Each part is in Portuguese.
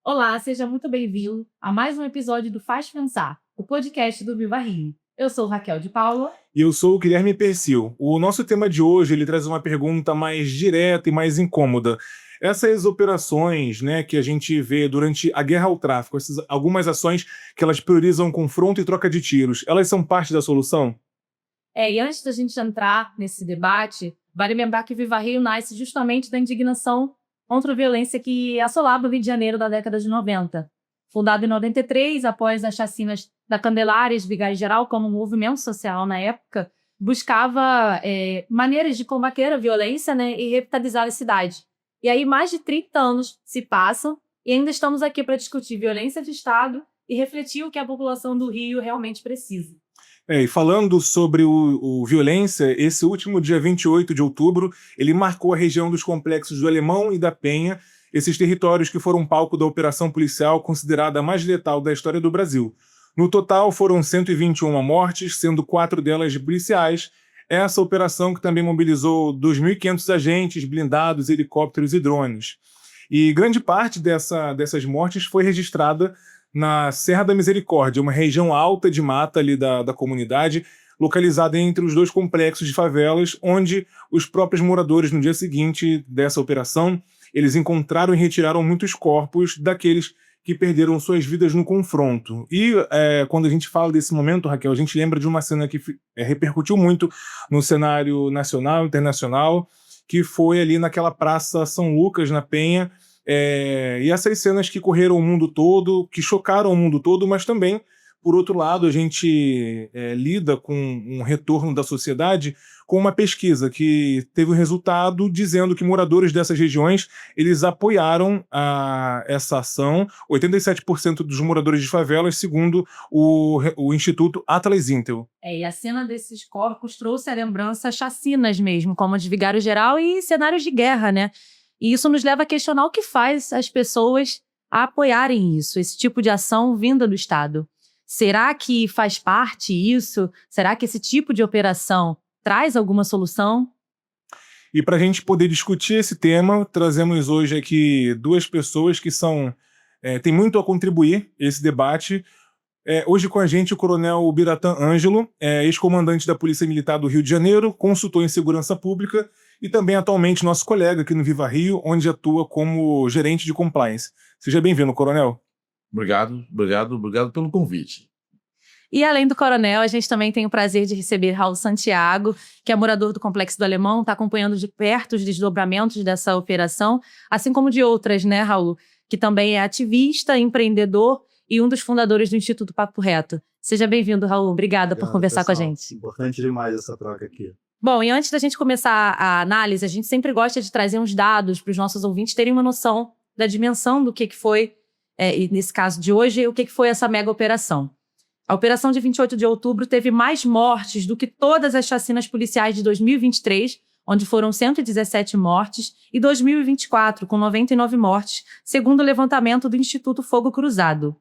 Olá, seja muito bem-vindo a mais um episódio do Faz Pensar, o podcast do Viva Rio. Eu sou Raquel de Paula. E eu sou o Guilherme Persil. O nosso tema de hoje ele traz uma pergunta mais direta e mais incômoda. Essas operações, né, que a gente vê durante a guerra ao tráfico, algumas ações que elas priorizam confronto e troca de tiros, elas são parte da solução? E antes da gente entrar nesse debate, vale lembrar que Viva Rio nasce justamente da indignação contra a violência que assolava o Rio de Janeiro da década de 90. Fundado em 93, após as chacinas da Candelária e Vigário Geral, como um movimento social na época, buscava maneiras de combater a violência, né, e revitalizar a cidade. E aí mais de 30 anos se passam e ainda estamos aqui para discutir violência de Estado e refletir o que a população do Rio realmente precisa. E falando sobre o violência, esse último dia 28 de outubro, ele marcou a região dos complexos do Alemão e da Penha, esses territórios que foram palco da operação policial considerada a mais letal da história do Brasil. No total, foram 121 mortes, sendo 4 delas de policiais. Essa operação que também mobilizou 2.500 agentes, blindados, helicópteros e drones. E grande parte dessas mortes foi registrada na Serra da Misericórdia, uma região alta de mata ali da comunidade, localizada entre os dois complexos de favelas, onde os próprios moradores, no dia seguinte dessa operação, eles encontraram e retiraram muitos corpos daqueles que perderam suas vidas no confronto. E quando a gente fala desse momento, Raquel, a gente lembra de uma cena que repercutiu muito no cenário nacional, internacional, que foi ali naquela Praça São Lucas, na Penha, e essas cenas que correram o mundo todo, que chocaram o mundo todo, mas também, por outro lado, a gente lida com um retorno da sociedade com uma pesquisa que teve um resultado dizendo que moradores dessas regiões, eles apoiaram essa ação, 87% dos moradores de favelas, segundo o Instituto Atlas Intel. E a cena desses corpos trouxe à lembrança chacinas mesmo, como a de Vigário Geral e cenários de guerra, né? E isso nos leva a questionar o que faz as pessoas a apoiarem isso, esse tipo de ação vinda do Estado. Será que faz parte isso? Será que esse tipo de operação traz alguma solução? E para a gente poder discutir esse tema, trazemos hoje aqui duas pessoas que têm muito a contribuir a esse debate. Hoje com a gente o Coronel Biratã Ângelo, ex-comandante da Polícia Militar do Rio de Janeiro, consultor em segurança pública e também atualmente nosso colega aqui no Viva Rio, onde atua como gerente de compliance. Seja bem-vindo, Coronel. Obrigado pelo convite. E além do Coronel, a gente também tem o prazer de receber Raul Santiago, que é morador do Complexo do Alemão, está acompanhando de perto os desdobramentos dessa operação, assim como de outras, né, Raul? Que também é ativista, empreendedor e um dos fundadores do Instituto Papo Reto. Seja bem-vindo, Raul. Obrigada por conversar com a gente. Importante demais essa troca aqui. Bom, e antes da gente começar a análise, a gente sempre gosta de trazer uns dados para os nossos ouvintes terem uma noção da dimensão do que foi, e nesse caso de hoje, o que foi essa mega operação. A operação de 28 de outubro teve mais mortes do que todas as chacinas policiais de 2023, onde foram 117 mortes, e 2024, com 99 mortes, segundo o levantamento do Instituto Fogo Cruzado.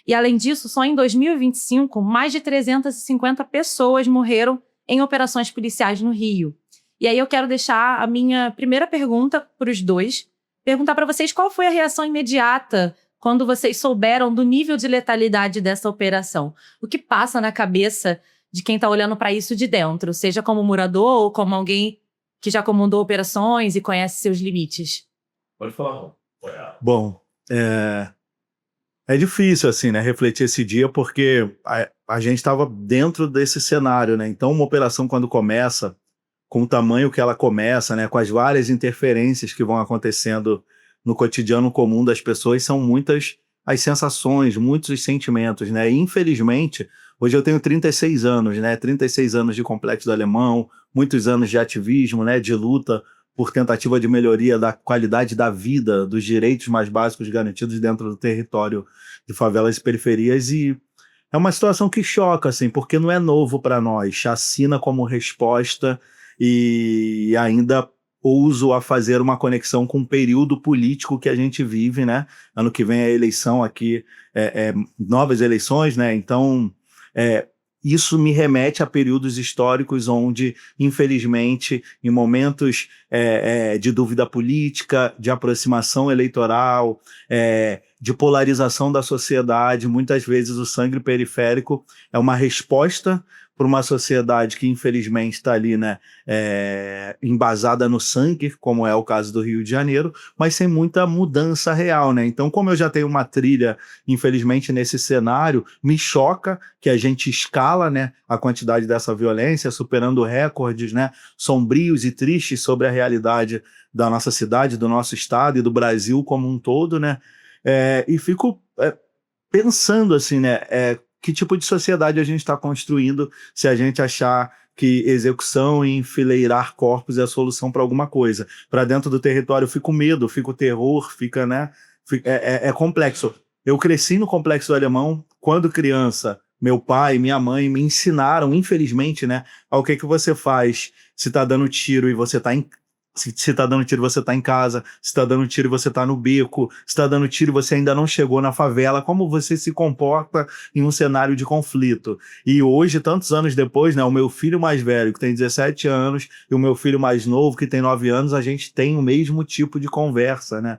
E, além disso, só em 2025, mais de 350 pessoas morreram em operações policiais no Rio. E aí eu quero deixar a minha primeira pergunta para os dois, perguntar para vocês qual foi a reação imediata quando vocês souberam do nível de letalidade dessa operação. O que passa na cabeça de quem está olhando para isso de dentro, seja como morador ou como alguém que já comandou operações e conhece seus limites? Pode falar. Bom, é difícil, assim, né, refletir esse dia, porque a gente estava dentro desse cenário, né? Então, uma operação, quando começa, com o tamanho que ela começa, né, com as várias interferências que vão acontecendo no cotidiano comum das pessoas, são muitas as sensações, muitos os sentimentos, né? E, infelizmente, hoje eu tenho 36 anos, né? 36 anos de Complexo do Alemão, muitos anos de ativismo, né? De luta por tentativa de melhoria da qualidade da vida, dos direitos mais básicos garantidos dentro do território de favelas e periferias, e é uma situação que choca, assim, porque não é novo para nós. Chacina como resposta e ainda ouso a fazer uma conexão com o período político que a gente vive, né? Ano que vem é a eleição aqui, novas eleições, né? Então, isso me remete a períodos históricos onde, infelizmente, em momentos de dúvida política, de aproximação eleitoral, de polarização da sociedade, muitas vezes o sangue periférico é uma resposta para uma sociedade que, infelizmente, está ali, né, embasada no sangue, como é o caso do Rio de Janeiro, mas sem muita mudança real, né? Então, como eu já tenho uma trilha, infelizmente, nesse cenário, me choca que a gente escala, né, a quantidade dessa violência, superando recordes, né, sombrios e tristes sobre a realidade da nossa cidade, do nosso estado e do Brasil como um todo, né? E fico pensando assim, né? Que tipo de sociedade a gente está construindo se a gente achar que execução e enfileirar corpos é a solução para alguma coisa. Para dentro do território fica o medo, fica o terror, fica, né? É complexo. Eu cresci no Complexo do Alemão quando criança. Meu pai e minha mãe me ensinaram, infelizmente, né? O que você faz se tá dando tiro e você tá em... Se tá dando tiro, você tá em casa. Se tá dando tiro, você tá no beco. Se tá dando tiro, você ainda não chegou na favela. Como você se comporta em um cenário de conflito? E hoje, tantos anos depois, né, o meu filho mais velho, que tem 17 anos, e o meu filho mais novo, que tem 9 anos, a gente tem o mesmo tipo de conversa, né?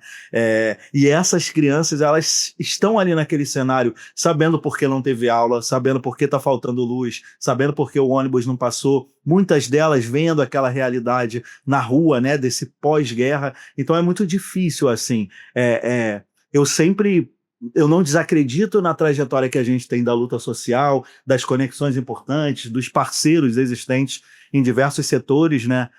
E essas crianças, elas estão ali naquele cenário, sabendo por que não teve aula, sabendo por que tá faltando luz, sabendo por que o ônibus não passou. Muitas delas vendo aquela realidade na rua, né, desse pós-guerra. Então é muito difícil, assim. Eu não desacredito na trajetória que a gente tem da luta social, das conexões importantes, dos parceiros existentes em diversos setores, né?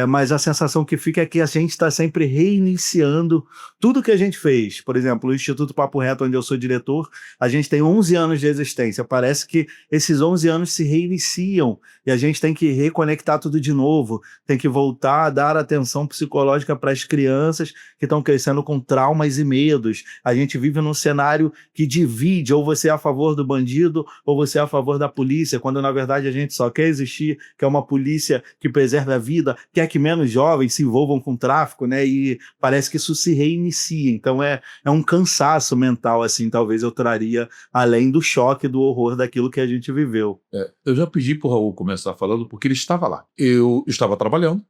Mas a sensação que fica é que a gente está sempre reiniciando tudo que a gente fez. Por exemplo, o Instituto Papo Reto, onde eu sou diretor, a gente tem 11 anos de existência. Parece que esses 11 anos se reiniciam e a gente tem que reconectar tudo de novo, tem que voltar a dar atenção psicológica para as crianças que estão crescendo com traumas e medos. A gente vive num cenário que divide, ou você é a favor do bandido, ou você é a favor da polícia, quando na verdade a gente só quer existir, que é uma polícia que preserve a vida, quer que menos jovens se envolvam com tráfico, né? E parece que isso se reinicia. Então é um cansaço mental, assim, talvez eu traria, além do choque, do horror daquilo que a gente viveu. Eu já pedi para o Raul começar falando porque ele estava lá. Eu estava trabalhando,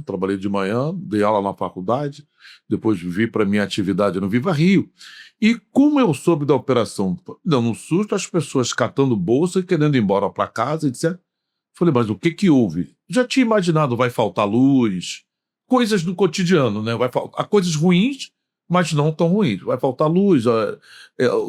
trabalhei de manhã, dei aula na faculdade, depois vi para minha atividade no Viva Rio. E como eu soube da operação, dando um susto, as pessoas catando bolsa e querendo ir embora para casa, etc. Falei, mas o que houve? Já tinha imaginado, vai faltar luz, coisas do cotidiano, né? Vai faltar coisas ruins, mas não tão ruins. Vai faltar luz,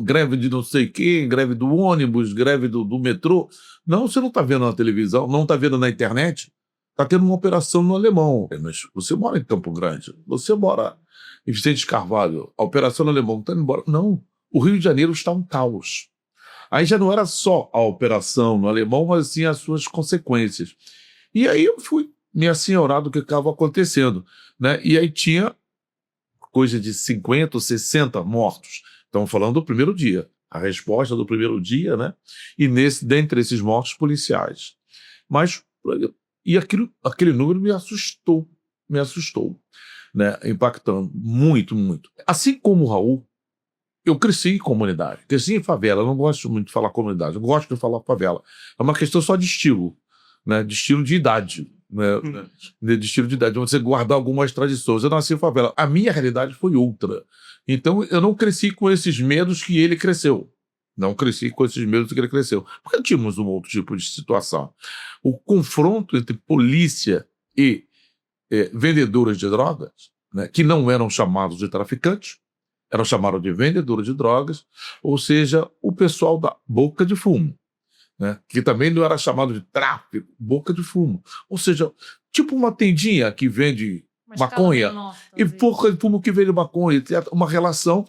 greve de não sei quem, greve do ônibus, greve do metrô. Não, você não está vendo na televisão, não está vendo na internet. Está tendo uma operação no Alemão. Mas você mora em Campo Grande, você mora em Vicente Carvalho, a operação no Alemão está indo embora. Não, o Rio de Janeiro está um caos. Aí já não era só a operação no Alemão, mas sim as suas consequências. E aí eu fui me assenhorar do que estava acontecendo, né? E aí tinha coisa de 50 ou 60 mortos. Estamos falando do primeiro dia, a resposta do primeiro dia, né? E dentre esses mortos policiais. Mas aquele número me assustou, né? Impactando muito, muito. Assim como o Raul, eu cresci em comunidade, cresci em favela. Eu não gosto muito de falar comunidade, eu gosto de falar favela. É uma questão só de estilo, né? De estilo de idade, né? De estilo de idade, você guardar algumas tradições. Eu nasci em favela. A minha realidade foi outra. Então, eu não cresci com esses medos que ele cresceu. Não cresci com esses medos que ele cresceu. Porque tínhamos um outro tipo de situação. O confronto entre polícia e vendedores de drogas, né? Que não eram chamados de traficantes, eram chamados de vendedores de drogas, ou seja, o pessoal da boca de fumo, né? Que também não era chamado de tráfico, boca de fumo. Ou seja, tipo uma tendinha que vende maconha e boca de fumo que vende maconha, etc. Uma relação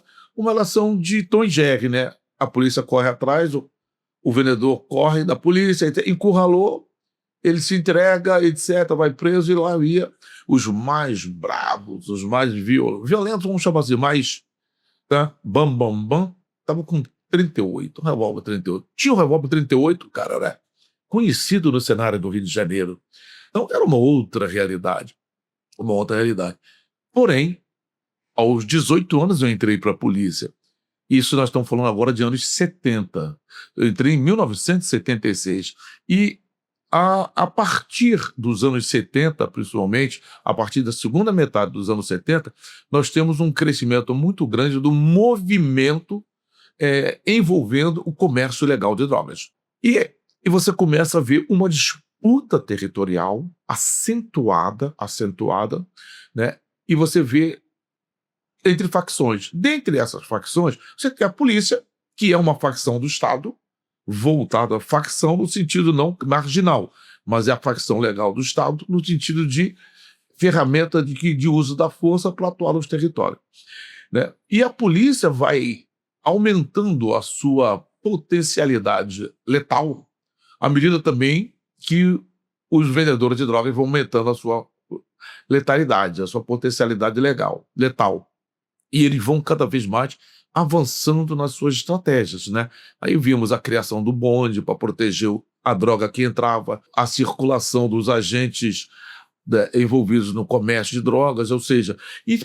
de Tom e Jerry, né? A polícia corre atrás, o vendedor corre da polícia, encurralou, ele se entrega, etc., vai preso, e lá ia os mais bravos, os mais violentos, vamos chamar assim, mais... Tá? Bam, bam, bam, tava com 38, um revólver 38. Tinha um revólver 38, cara, né? Conhecido no cenário do Rio de Janeiro. Então, era uma outra realidade. Porém, aos 18 anos eu entrei para a polícia. Isso nós estamos falando agora de anos 70. Eu entrei em 1976. E a partir dos anos 70, principalmente, a partir da segunda metade dos anos 70, nós temos um crescimento muito grande do movimento envolvendo o comércio ilegal de drogas. E você começa a ver uma disputa territorial acentuada, né? E você vê entre facções. Dentre essas facções, você tem a polícia, que é uma facção do Estado, voltada à facção no sentido não marginal, mas é a facção legal do Estado no sentido de ferramenta de uso da força para atuar nos territórios, né? E a polícia vai aumentando a sua potencialidade letal à medida também que os vendedores de drogas vão aumentando a sua letalidade, a sua potencialidade letal. E eles vão cada vez mais avançando nas suas estratégias, né? Aí vimos a criação do bonde para proteger a droga que entrava, a circulação dos agentes, né, envolvidos no comércio de drogas, ou seja, e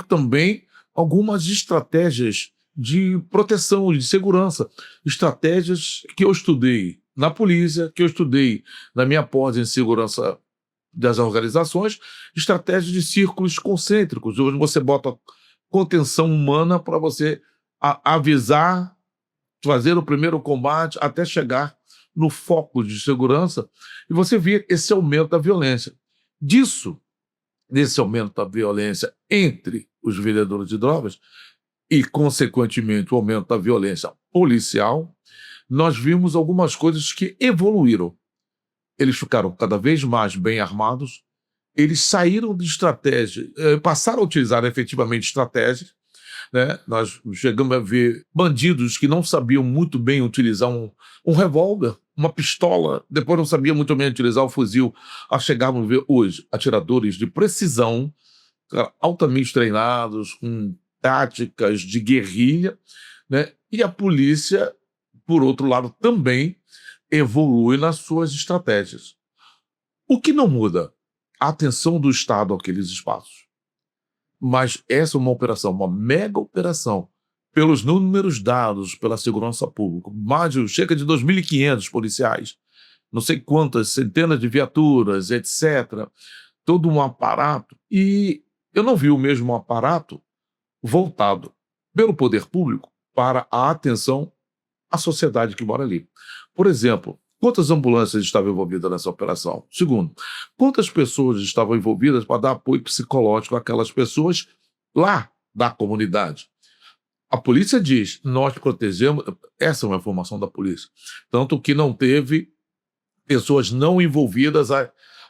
também algumas estratégias de proteção, de segurança, estratégias que eu estudei na polícia, que eu estudei na minha pós em segurança das organizações, estratégias de círculos concêntricos, onde você bota contenção humana para você avisar, fazer o primeiro combate até chegar no foco de segurança, e você vê esse aumento da violência. Desse aumento da violência entre os vendedores de drogas e, consequentemente, o aumento da violência policial, nós vimos algumas coisas que evoluíram. Eles ficaram cada vez mais bem armados, eles saíram de estratégia, passaram a utilizar efetivamente estratégias, né? Nós chegamos a ver bandidos que não sabiam muito bem utilizar um revólver, uma pistola, depois não sabiam muito bem utilizar o fuzil. Chegamos a ver hoje atiradores de precisão, altamente treinados, com táticas de guerrilha, né? E a polícia, por outro lado, também evolui nas suas estratégias. O que não muda? A atenção do Estado àqueles espaços. Mas essa é uma operação, uma mega operação, pelos números dados pela segurança pública, cerca de 2.500 policiais, não sei quantas centenas de viaturas, etc., todo um aparato, e eu não vi o mesmo aparato voltado pelo poder público para a atenção à sociedade que mora ali. Por exemplo, quantas ambulâncias estavam envolvidas nessa operação? Segundo, quantas pessoas estavam envolvidas para dar apoio psicológico àquelas pessoas lá da comunidade? A polícia diz, nós protegemos, essa é uma informação da polícia, tanto que não teve pessoas não envolvidas,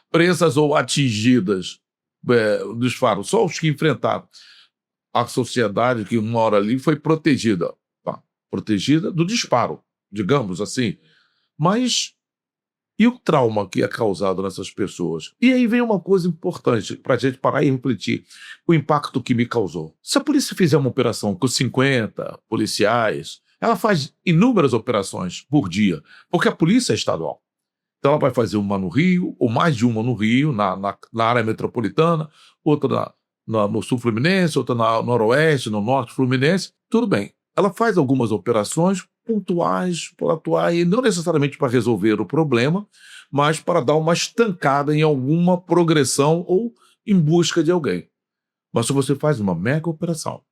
presas ou atingidas dos faros, só os que enfrentaram. A sociedade que mora ali foi protegida, protegida do disparo, digamos assim. Mas e o trauma que é causado nessas pessoas? E aí vem uma coisa importante para a gente parar e refletir, o impacto que me causou. Se a polícia fizer uma operação com 50 policiais, ela faz inúmeras operações por dia, porque a polícia é estadual. Então ela vai fazer uma no Rio, ou mais de uma no Rio, na área metropolitana, outra no sul fluminense, outra no noroeste, no norte fluminense, tudo bem. Ela faz algumas operações pontuais para atuar, e não necessariamente para resolver o problema, mas para dar uma estancada em alguma progressão ou em busca de alguém. Mas se você faz uma mega operação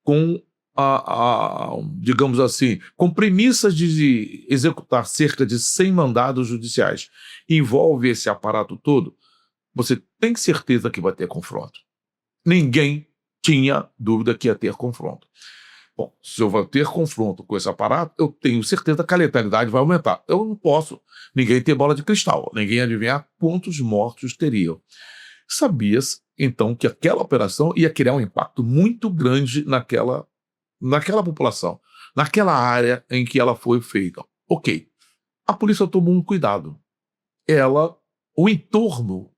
com, digamos assim, com premissas de executar cerca de 100 mandados judiciais, envolve esse aparato todo, você tem certeza que vai ter confronto. Ninguém tinha dúvida que ia ter confronto. Bom, se eu vou ter confronto com esse aparato, eu tenho certeza que a letalidade vai aumentar. Eu não posso, ninguém tem bola de cristal, ninguém adivinhar quantos mortos teriam. Sabia-se, então, que aquela operação ia criar um impacto muito grande naquela população, naquela área em que ela foi feita. Ok, a polícia tomou um cuidado. O entorno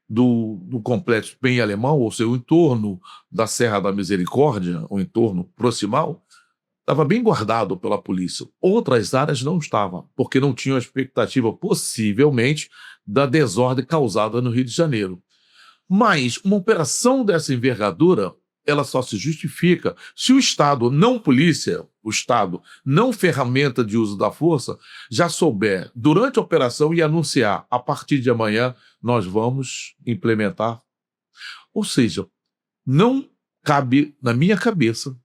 do complexo bem alemão, ou seja, o entorno da Serra da Misericórdia, o entorno proximal, estava bem guardado pela polícia. Outras áreas não estavam, porque não tinham a expectativa, possivelmente, da desordem causada no Rio de Janeiro. Mas uma operação dessa envergadura, ela só se justifica se o Estado, não polícia, o Estado, não ferramenta de uso da força, já souber, durante a operação, e anunciar, a partir de amanhã, nós vamos implementar. Ou seja, não cabe, na minha cabeça,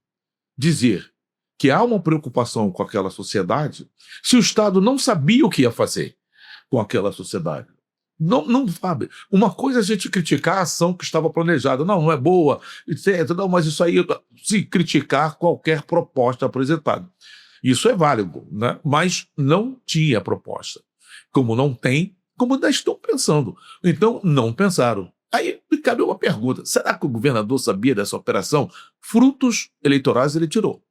dizer que há uma preocupação com aquela sociedade se o Estado não sabia o que ia fazer com aquela sociedade. Não sabe. Uma coisa é a gente criticar a ação que estava planejada. Não é boa, etc. Não, mas isso aí, se criticar qualquer proposta apresentada. Isso é válido, né? Mas não tinha proposta. Como não tem, como ainda estão pensando. Então, não pensaram. Aí me cabe uma pergunta. Será que o governador sabia dessa operação? Frutos eleitorais ele tirou.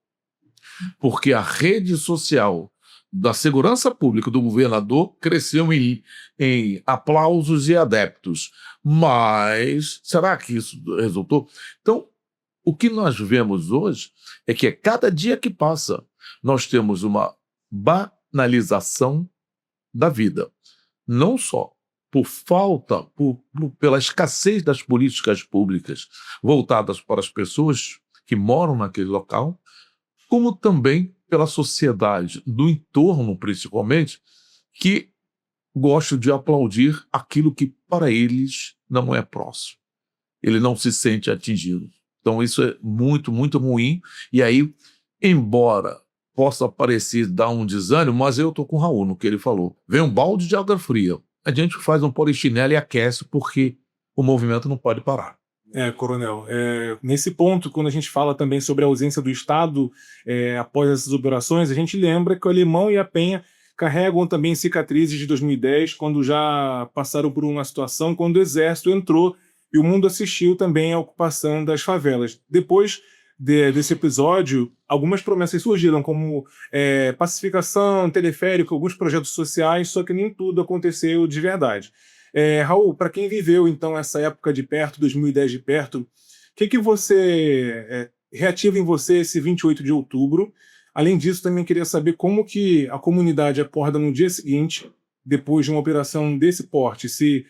Porque a rede social da segurança pública do governador cresceu em aplausos e adeptos. Mas será que isso resultou? Então, o que nós vemos hoje é que a cada dia que passa, nós temos uma banalização da vida. Não só por falta, pela escassez das políticas públicas voltadas para as pessoas que moram naquele local, como também pela sociedade do entorno, principalmente, que gosta de aplaudir aquilo que para eles não é próximo. Ele não se sente atingido. Então isso é muito, muito ruim. E aí, embora possa parecer dar um desânimo, mas eu estou com o Raul no que ele falou. Vem um balde de água fria. A gente faz um polichinelo e aquece porque o movimento não pode parar. Coronel, nesse ponto, quando a gente fala também sobre a ausência do Estado após essas operações, a gente lembra que o Alemão e a Penha carregam também cicatrizes de 2010, quando já passaram por uma situação quando o Exército entrou e o mundo assistiu também à ocupação das favelas. Depois desse episódio, algumas promessas surgiram, como pacificação, teleférico, alguns projetos sociais, só que nem tudo aconteceu de verdade. Raul, para quem viveu então essa época de perto, 2010 de perto, o que você reativa em você esse 28 de outubro? Além disso, também queria saber como que a comunidade acorda no dia seguinte, depois de uma operação desse porte. Se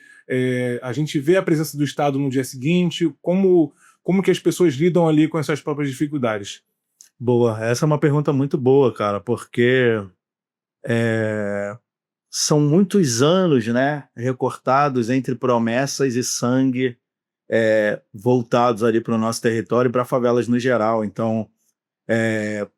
a gente vê a presença do Estado no dia seguinte, como que as pessoas lidam ali com essas próprias dificuldades? Boa, essa é uma pergunta muito boa, cara, porque são muitos anos, né, recortados entre promessas e sangue voltados ali para o nosso território e para favelas no geral. Então,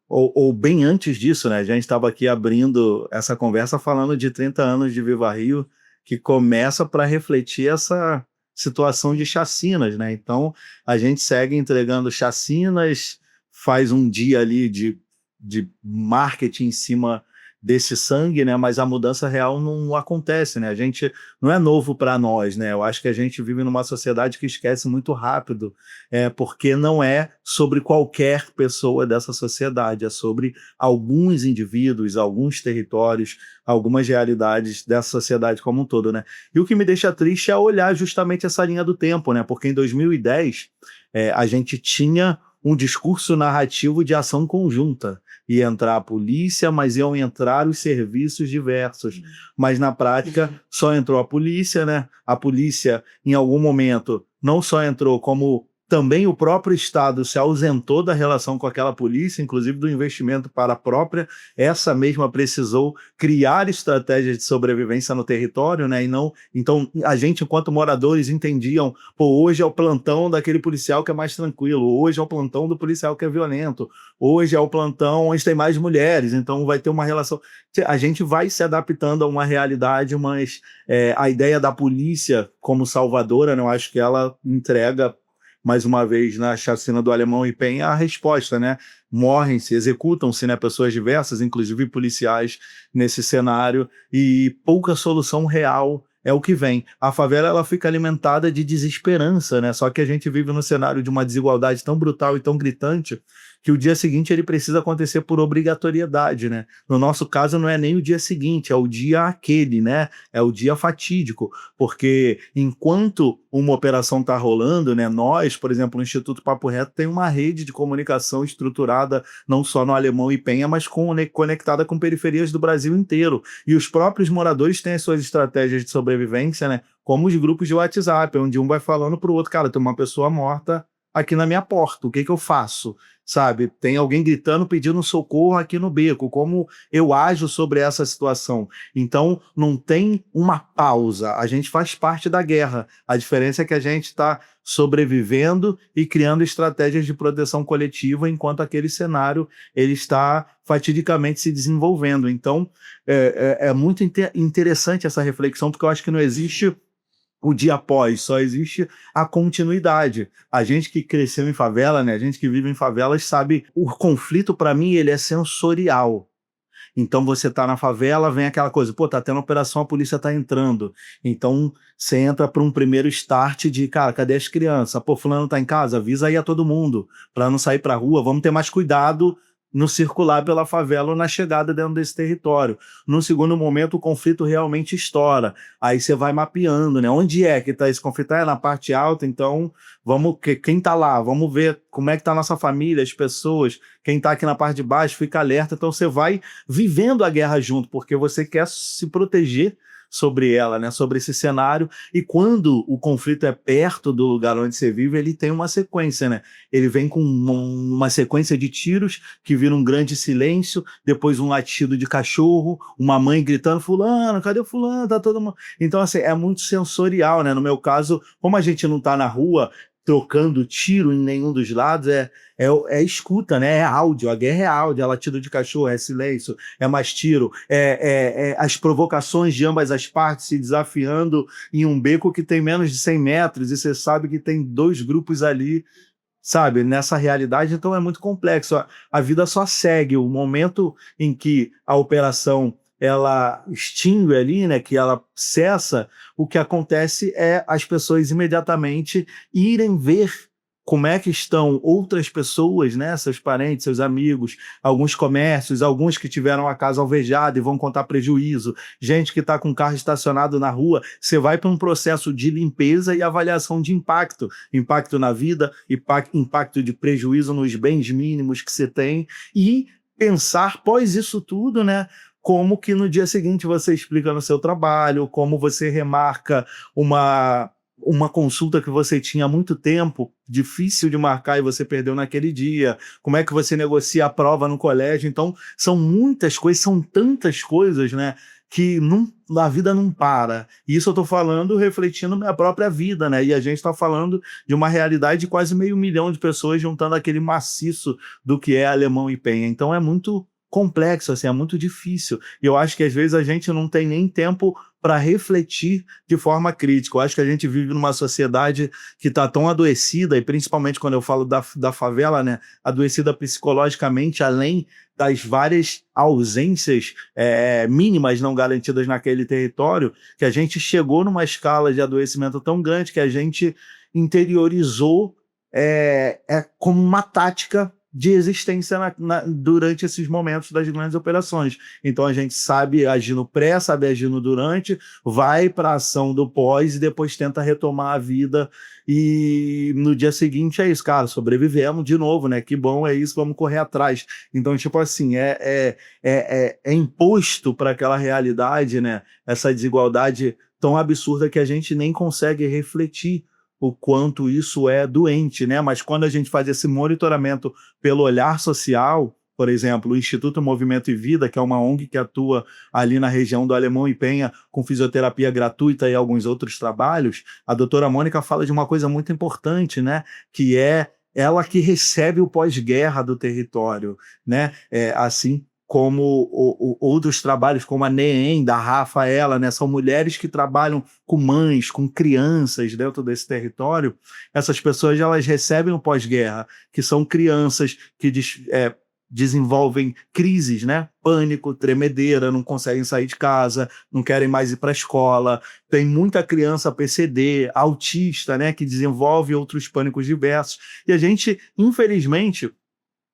ou bem antes disso, né, a gente estava aqui abrindo essa conversa falando de 30 anos de Viva Rio, que começa para refletir essa situação de chacinas, né? Então, a gente segue entregando chacinas, faz um dia ali de marketing em cima desse sangue, né? Mas a mudança real não acontece, né? A gente não é novo para nós, né? Eu acho que a gente vive numa sociedade que esquece muito rápido, porque não é sobre qualquer pessoa dessa sociedade, é sobre alguns indivíduos, alguns territórios, algumas realidades dessa sociedade como um todo, né? E o que me deixa triste é olhar justamente essa linha do tempo, né? Porque em 2010 a gente tinha um discurso narrativo de ação conjunta. Ia entrar a polícia, mas iam entrar os serviços diversos. Mas, na prática, só entrou a polícia, né? A polícia, em algum momento, não só entrou, como também o próprio Estado se ausentou da relação com aquela polícia, inclusive do investimento para a própria. Essa mesma precisou criar estratégias de sobrevivência no território, né? Então, a gente, enquanto moradores, entendiam, hoje é o plantão daquele policial que é mais tranquilo, hoje é o plantão do policial que é violento, hoje é o plantão onde tem mais mulheres, então vai ter uma relação. A gente vai se adaptando a uma realidade, mas a ideia da polícia como salvadora, né, eu acho que ela entrega, mais uma vez, na chacina do Alemão e Penha, a resposta, né? Morrem-se, executam-se, né, pessoas diversas, inclusive policiais, nesse cenário, e pouca solução real é o que vem. A favela, ela fica alimentada de desesperança, né? Só que a gente vive num cenário de uma desigualdade tão brutal e tão gritante que o dia seguinte ele precisa acontecer por obrigatoriedade, né? No nosso caso, não é nem o dia seguinte, é o dia aquele, né? É o dia fatídico, porque enquanto uma operação está rolando, né? Nós, por exemplo, no Instituto Papo Reto, tem uma rede de comunicação estruturada não só no Alemão e Penha, mas conectada com periferias do Brasil inteiro. E os próprios moradores têm as suas estratégias de sobrevivência, né? Como os grupos de WhatsApp, onde um vai falando para o outro, cara, tem uma pessoa morta aqui na minha porta, o que eu faço? Sabe, tem alguém gritando, pedindo socorro aqui no beco, como eu ajo sobre essa situação? Então, não tem uma pausa, a gente faz parte da guerra, a diferença é que a gente está sobrevivendo e criando estratégias de proteção coletiva, enquanto aquele cenário ele está fatidicamente se desenvolvendo. Então, é muito interessante essa reflexão, porque eu acho que não existe o dia após, só existe a continuidade. A gente que cresceu em favela, né, a gente que vive em favelas sabe, o conflito para mim ele é sensorial. Então você tá na favela, vem aquela coisa, pô, tá tendo operação, a polícia tá entrando. Então você entra para um primeiro start de, cara, cadê as crianças? Pô, fulano tá em casa, avisa aí a todo mundo, para não sair pra rua, vamos ter mais cuidado no circular pela favela ou na chegada dentro desse território. No segundo momento, o conflito realmente estoura. Aí você vai mapeando, né? Onde é que está esse conflito? É na parte alta, então quem está lá? Vamos ver como é que está a nossa família, as pessoas. Quem está aqui na parte de baixo, fica alerta. Então você vai vivendo a guerra junto, porque você quer se proteger sobre ela, né, sobre esse cenário, e quando o conflito é perto do lugar onde você vive, ele tem uma sequência, né? Ele vem com uma sequência de tiros que vira um grande silêncio, depois um latido de cachorro, uma mãe gritando, fulano, cadê o fulano? Tá todo mundo... Então, assim, é muito sensorial, né? No meu caso, como a gente não tá na rua trocando tiro em nenhum dos lados, é escuta, né? É áudio, a guerra é áudio, é latido de cachorro, é silêncio, é mais tiro, as provocações de ambas as partes se desafiando em um beco que tem menos de 100 metros e você sabe que tem 2 grupos ali, sabe, nessa realidade. Então é muito complexo. A vida só segue. O momento em que a operação ela extingue ali, né, que ela cessa, o que acontece é as pessoas imediatamente irem ver como é que estão outras pessoas, né, seus parentes, seus amigos, alguns comércios, alguns que tiveram a casa alvejada e vão contar prejuízo, gente que está com o carro estacionado na rua. Você vai para um processo de limpeza e avaliação de impacto na vida, impacto de prejuízo nos bens mínimos que você tem, e pensar, pós isso tudo, né, como que no dia seguinte você explica no seu trabalho, como você remarca uma consulta que você tinha há muito tempo, difícil de marcar e você perdeu naquele dia, como é que você negocia a prova no colégio. Então, são muitas coisas, são tantas coisas, né, que a vida não para. E isso eu estou falando refletindo minha própria vida, né, e a gente está falando de uma realidade de quase 500 mil de pessoas juntando aquele maciço do que é Alemão e Penha. Então, é muito complexo, assim, é muito difícil. E eu acho que às vezes a gente não tem nem tempo para refletir de forma crítica. Eu acho que a gente vive numa sociedade que está tão adoecida, e principalmente quando eu falo da favela, né, adoecida psicologicamente, além das várias ausências mínimas não garantidas naquele território, que a gente chegou numa escala de adoecimento tão grande que a gente interiorizou como uma tática de existência durante esses momentos das grandes operações. Então a gente sabe agir no pré, sabe agir no durante, vai para a ação do pós e depois tenta retomar a vida, e no dia seguinte é isso, cara, sobrevivemos de novo, né? Que bom, é isso, vamos correr atrás. Então, tipo assim, é imposto para aquela realidade, né? Essa desigualdade tão absurda que a gente nem consegue refletir o quanto isso é doente, né? Mas quando a gente faz esse monitoramento pelo olhar social, por exemplo, o Instituto Movimento e Vida, que é uma ONG que atua ali na região do Alemão e Penha com fisioterapia gratuita e alguns outros trabalhos, a doutora Mônica fala de uma coisa muito importante, né? Que é ela que recebe o pós-guerra do território, né? Assim como outros trabalhos, como a NEEM, da Rafaela, né? São mulheres que trabalham com mães, com crianças dentro desse território. Essas pessoas, elas recebem o pós-guerra, que são crianças que desenvolvem crises, né? Pânico, tremedeira, não conseguem sair de casa, não querem mais ir para a escola. Tem muita criança PCD, autista, né? Que desenvolve outros pânicos diversos. E a gente, infelizmente,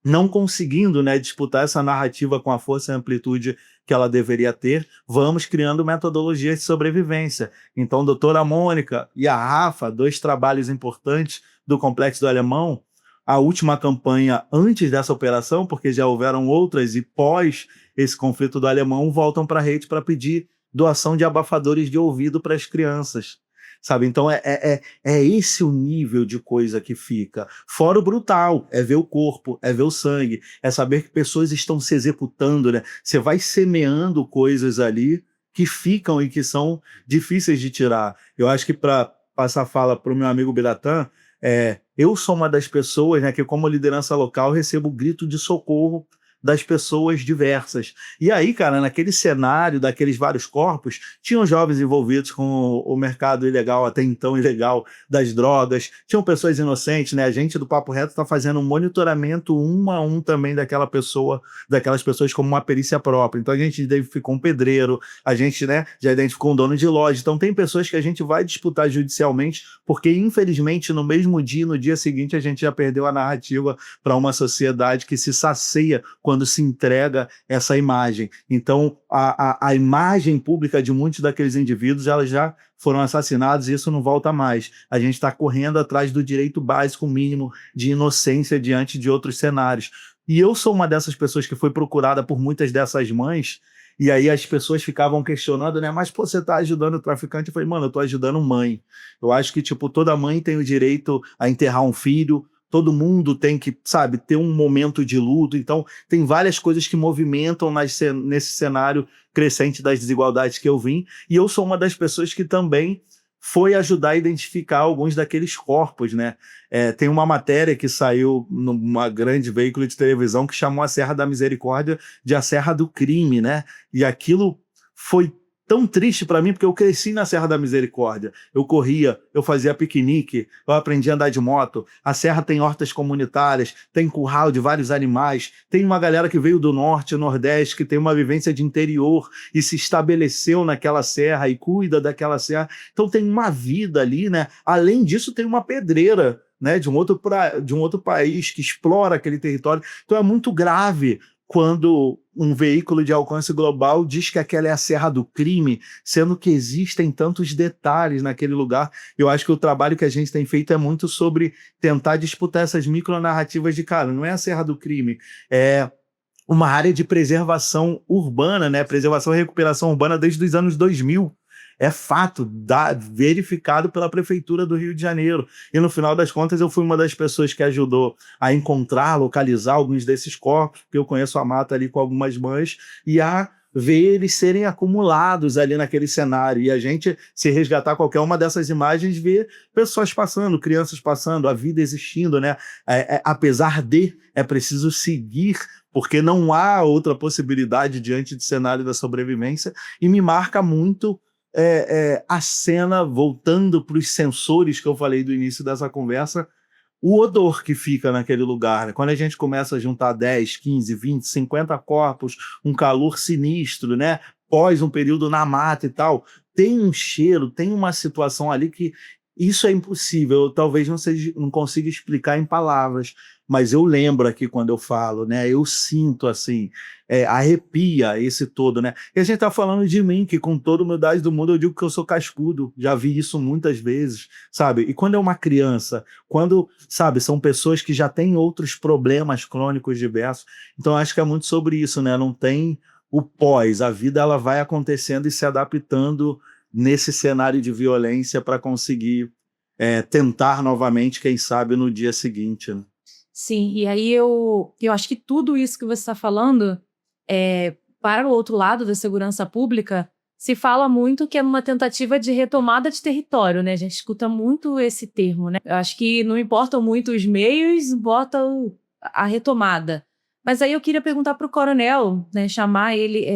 não conseguindo, né, disputar essa narrativa com a força e amplitude que ela deveria ter, vamos criando metodologias de sobrevivência. Então, a doutora Mônica e a Rafa, 2 trabalhos importantes do Complexo do Alemão, a última campanha antes dessa operação, porque já houveram outras, e pós esse conflito do Alemão, voltam para a rede para pedir doação de abafadores de ouvido para as crianças. sabe? Então é esse o nível de coisa que fica. Fora o brutal, é ver o corpo, é ver o sangue, é saber que pessoas estão se executando, né? Você vai semeando coisas ali que ficam e que são difíceis de tirar. Eu acho que, para passar a fala para o meu amigo Biratã, eu sou uma das pessoas, né, que, como liderança local, recebo grito de socorro das pessoas diversas. E aí, cara, naquele cenário daqueles vários corpos, tinham jovens envolvidos com o mercado ilegal, até então ilegal, das drogas, tinham pessoas inocentes, né? A gente do Papo Reto está fazendo um monitoramento 1 a 1 também daquelas pessoas como uma perícia própria. Então a gente identificou um pedreiro, a gente, né, já identificou um dono de loja. Então tem pessoas que a gente vai disputar judicialmente, porque infelizmente no mesmo dia, no dia seguinte, a gente já perdeu a narrativa para uma sociedade que se sacia quando se entrega essa imagem. Então, a imagem pública de muitos daqueles indivíduos, elas já foram assassinados e isso não volta mais. A gente está correndo atrás do direito básico mínimo de inocência diante de outros cenários. E eu sou uma dessas pessoas que foi procurada por muitas dessas mães, e aí as pessoas ficavam questionando, né? Mas, pô, você está ajudando o traficante? Eu falei, mano, eu estou ajudando mãe. Eu acho que, tipo, toda mãe tem o direito a enterrar um filho, todo mundo tem que, sabe, ter um momento de luto. Então, tem várias coisas que movimentam nesse cenário crescente das desigualdades que eu vim. E eu sou uma das pessoas que também foi ajudar a identificar alguns daqueles corpos, né? Tem uma matéria que saiu numa grande veículo de televisão que chamou a Serra da Misericórdia de a Serra do Crime, né? E aquilo foi tão triste para mim, porque eu cresci na Serra da Misericórdia. Eu corria, eu fazia piquenique, eu aprendi a andar de moto. A serra tem hortas comunitárias, tem curral de vários animais, tem uma galera que veio do norte e nordeste, que tem uma vivência de interior e se estabeleceu naquela serra e cuida daquela serra. Então tem uma vida ali, né? Além disso, tem uma pedreira, né, de um outro país que explora aquele território. Então é muito grave quando um veículo de alcance global diz que aquela é a Serra do Crime, sendo que existem tantos detalhes naquele lugar. Eu acho que o trabalho que a gente tem feito é muito sobre tentar disputar essas micronarrativas de, cara, não é a Serra do Crime, é uma área de preservação urbana, né? Preservação e recuperação urbana desde os anos 2000. É fato, verificado pela Prefeitura do Rio de Janeiro. E no final das contas eu fui uma das pessoas que ajudou a encontrar, localizar alguns desses corpos, porque eu conheço a mata ali com algumas mães, e a ver eles serem acumulados ali naquele cenário. E a gente, se resgatar qualquer uma dessas imagens, ver pessoas passando, crianças passando, a vida existindo, né? Apesar de, é preciso seguir, porque não há outra possibilidade diante do cenário da sobrevivência. E me marca muito a cena, voltando para os sensores que eu falei do início dessa conversa, o odor que fica naquele lugar, né? Quando a gente começa a juntar 10, 15, 20, 50 corpos, um calor sinistro, né? Pós um período na mata e tal, tem um cheiro, tem uma situação ali que isso é impossível, eu talvez não consiga explicar em palavras, mas eu lembro aqui quando eu falo, né? Eu sinto assim, arrepia esse todo, né? E a gente tá falando de mim, que com toda a humildade do mundo eu digo que eu sou cascudo, já vi isso muitas vezes, sabe? E quando é uma criança, quando, sabe, são pessoas que já têm outros problemas crônicos diversos, então acho que é muito sobre isso, né? Não tem o pós, a vida ela vai acontecendo e se adaptando nesse cenário de violência para conseguir tentar novamente, quem sabe, no dia seguinte, né? Sim, e aí eu acho que tudo isso que você está falando, para o outro lado da segurança pública, se fala muito que é uma tentativa de retomada de território, né? A gente escuta muito esse termo, né? Eu acho que não importam muito os meios, importa a retomada. Mas aí eu queria perguntar para o coronel, né, chamar ele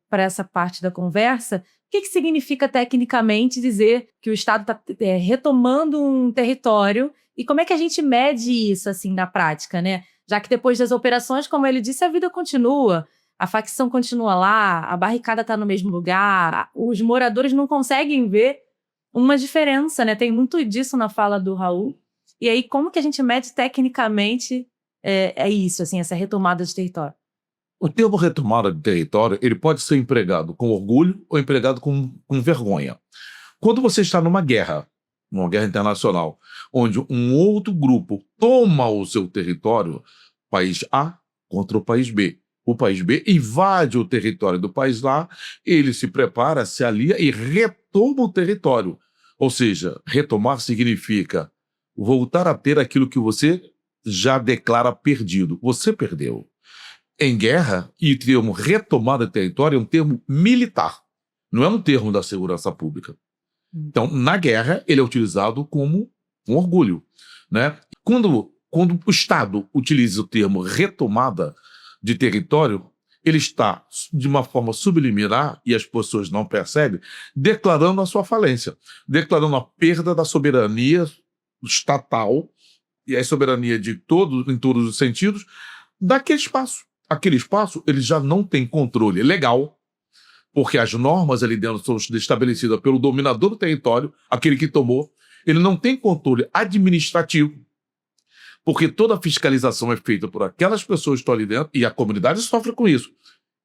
para essa parte da conversa, o que significa tecnicamente dizer que o Estado está retomando um território e como é que a gente mede isso assim na prática, né? Já que depois das operações, como ele disse, a vida continua, a facção continua lá, a barricada está no mesmo lugar, os moradores não conseguem ver uma diferença, né? Tem muito disso na fala do Raul. E aí, como que a gente mede tecnicamente isso, assim, essa retomada de território? O termo retomada de território, ele pode ser empregado com orgulho ou empregado com vergonha. Quando você está numa guerra internacional, onde um outro grupo toma o seu território, país A contra o país B. O país B invade o território do país A, ele se prepara, se alia e retoma o território. Ou seja, retomar significa voltar a ter aquilo que você já declara perdido. Você perdeu. Em guerra, e o termo retomada de território é um termo militar, não é um termo da segurança pública. Então, na guerra, ele é utilizado como um orgulho, né? Quando o Estado utiliza o termo retomada de território, ele está, de uma forma subliminar, e as pessoas não percebem, declarando a sua falência, declarando a perda da soberania estatal e a soberania em todos os sentidos, daquele espaço. Aquele espaço, ele já não tem controle legal, porque as normas ali dentro são estabelecidas pelo dominador do território, aquele que tomou. Ele não tem controle administrativo, porque toda a fiscalização é feita por aquelas pessoas que estão ali dentro, e a comunidade sofre com isso.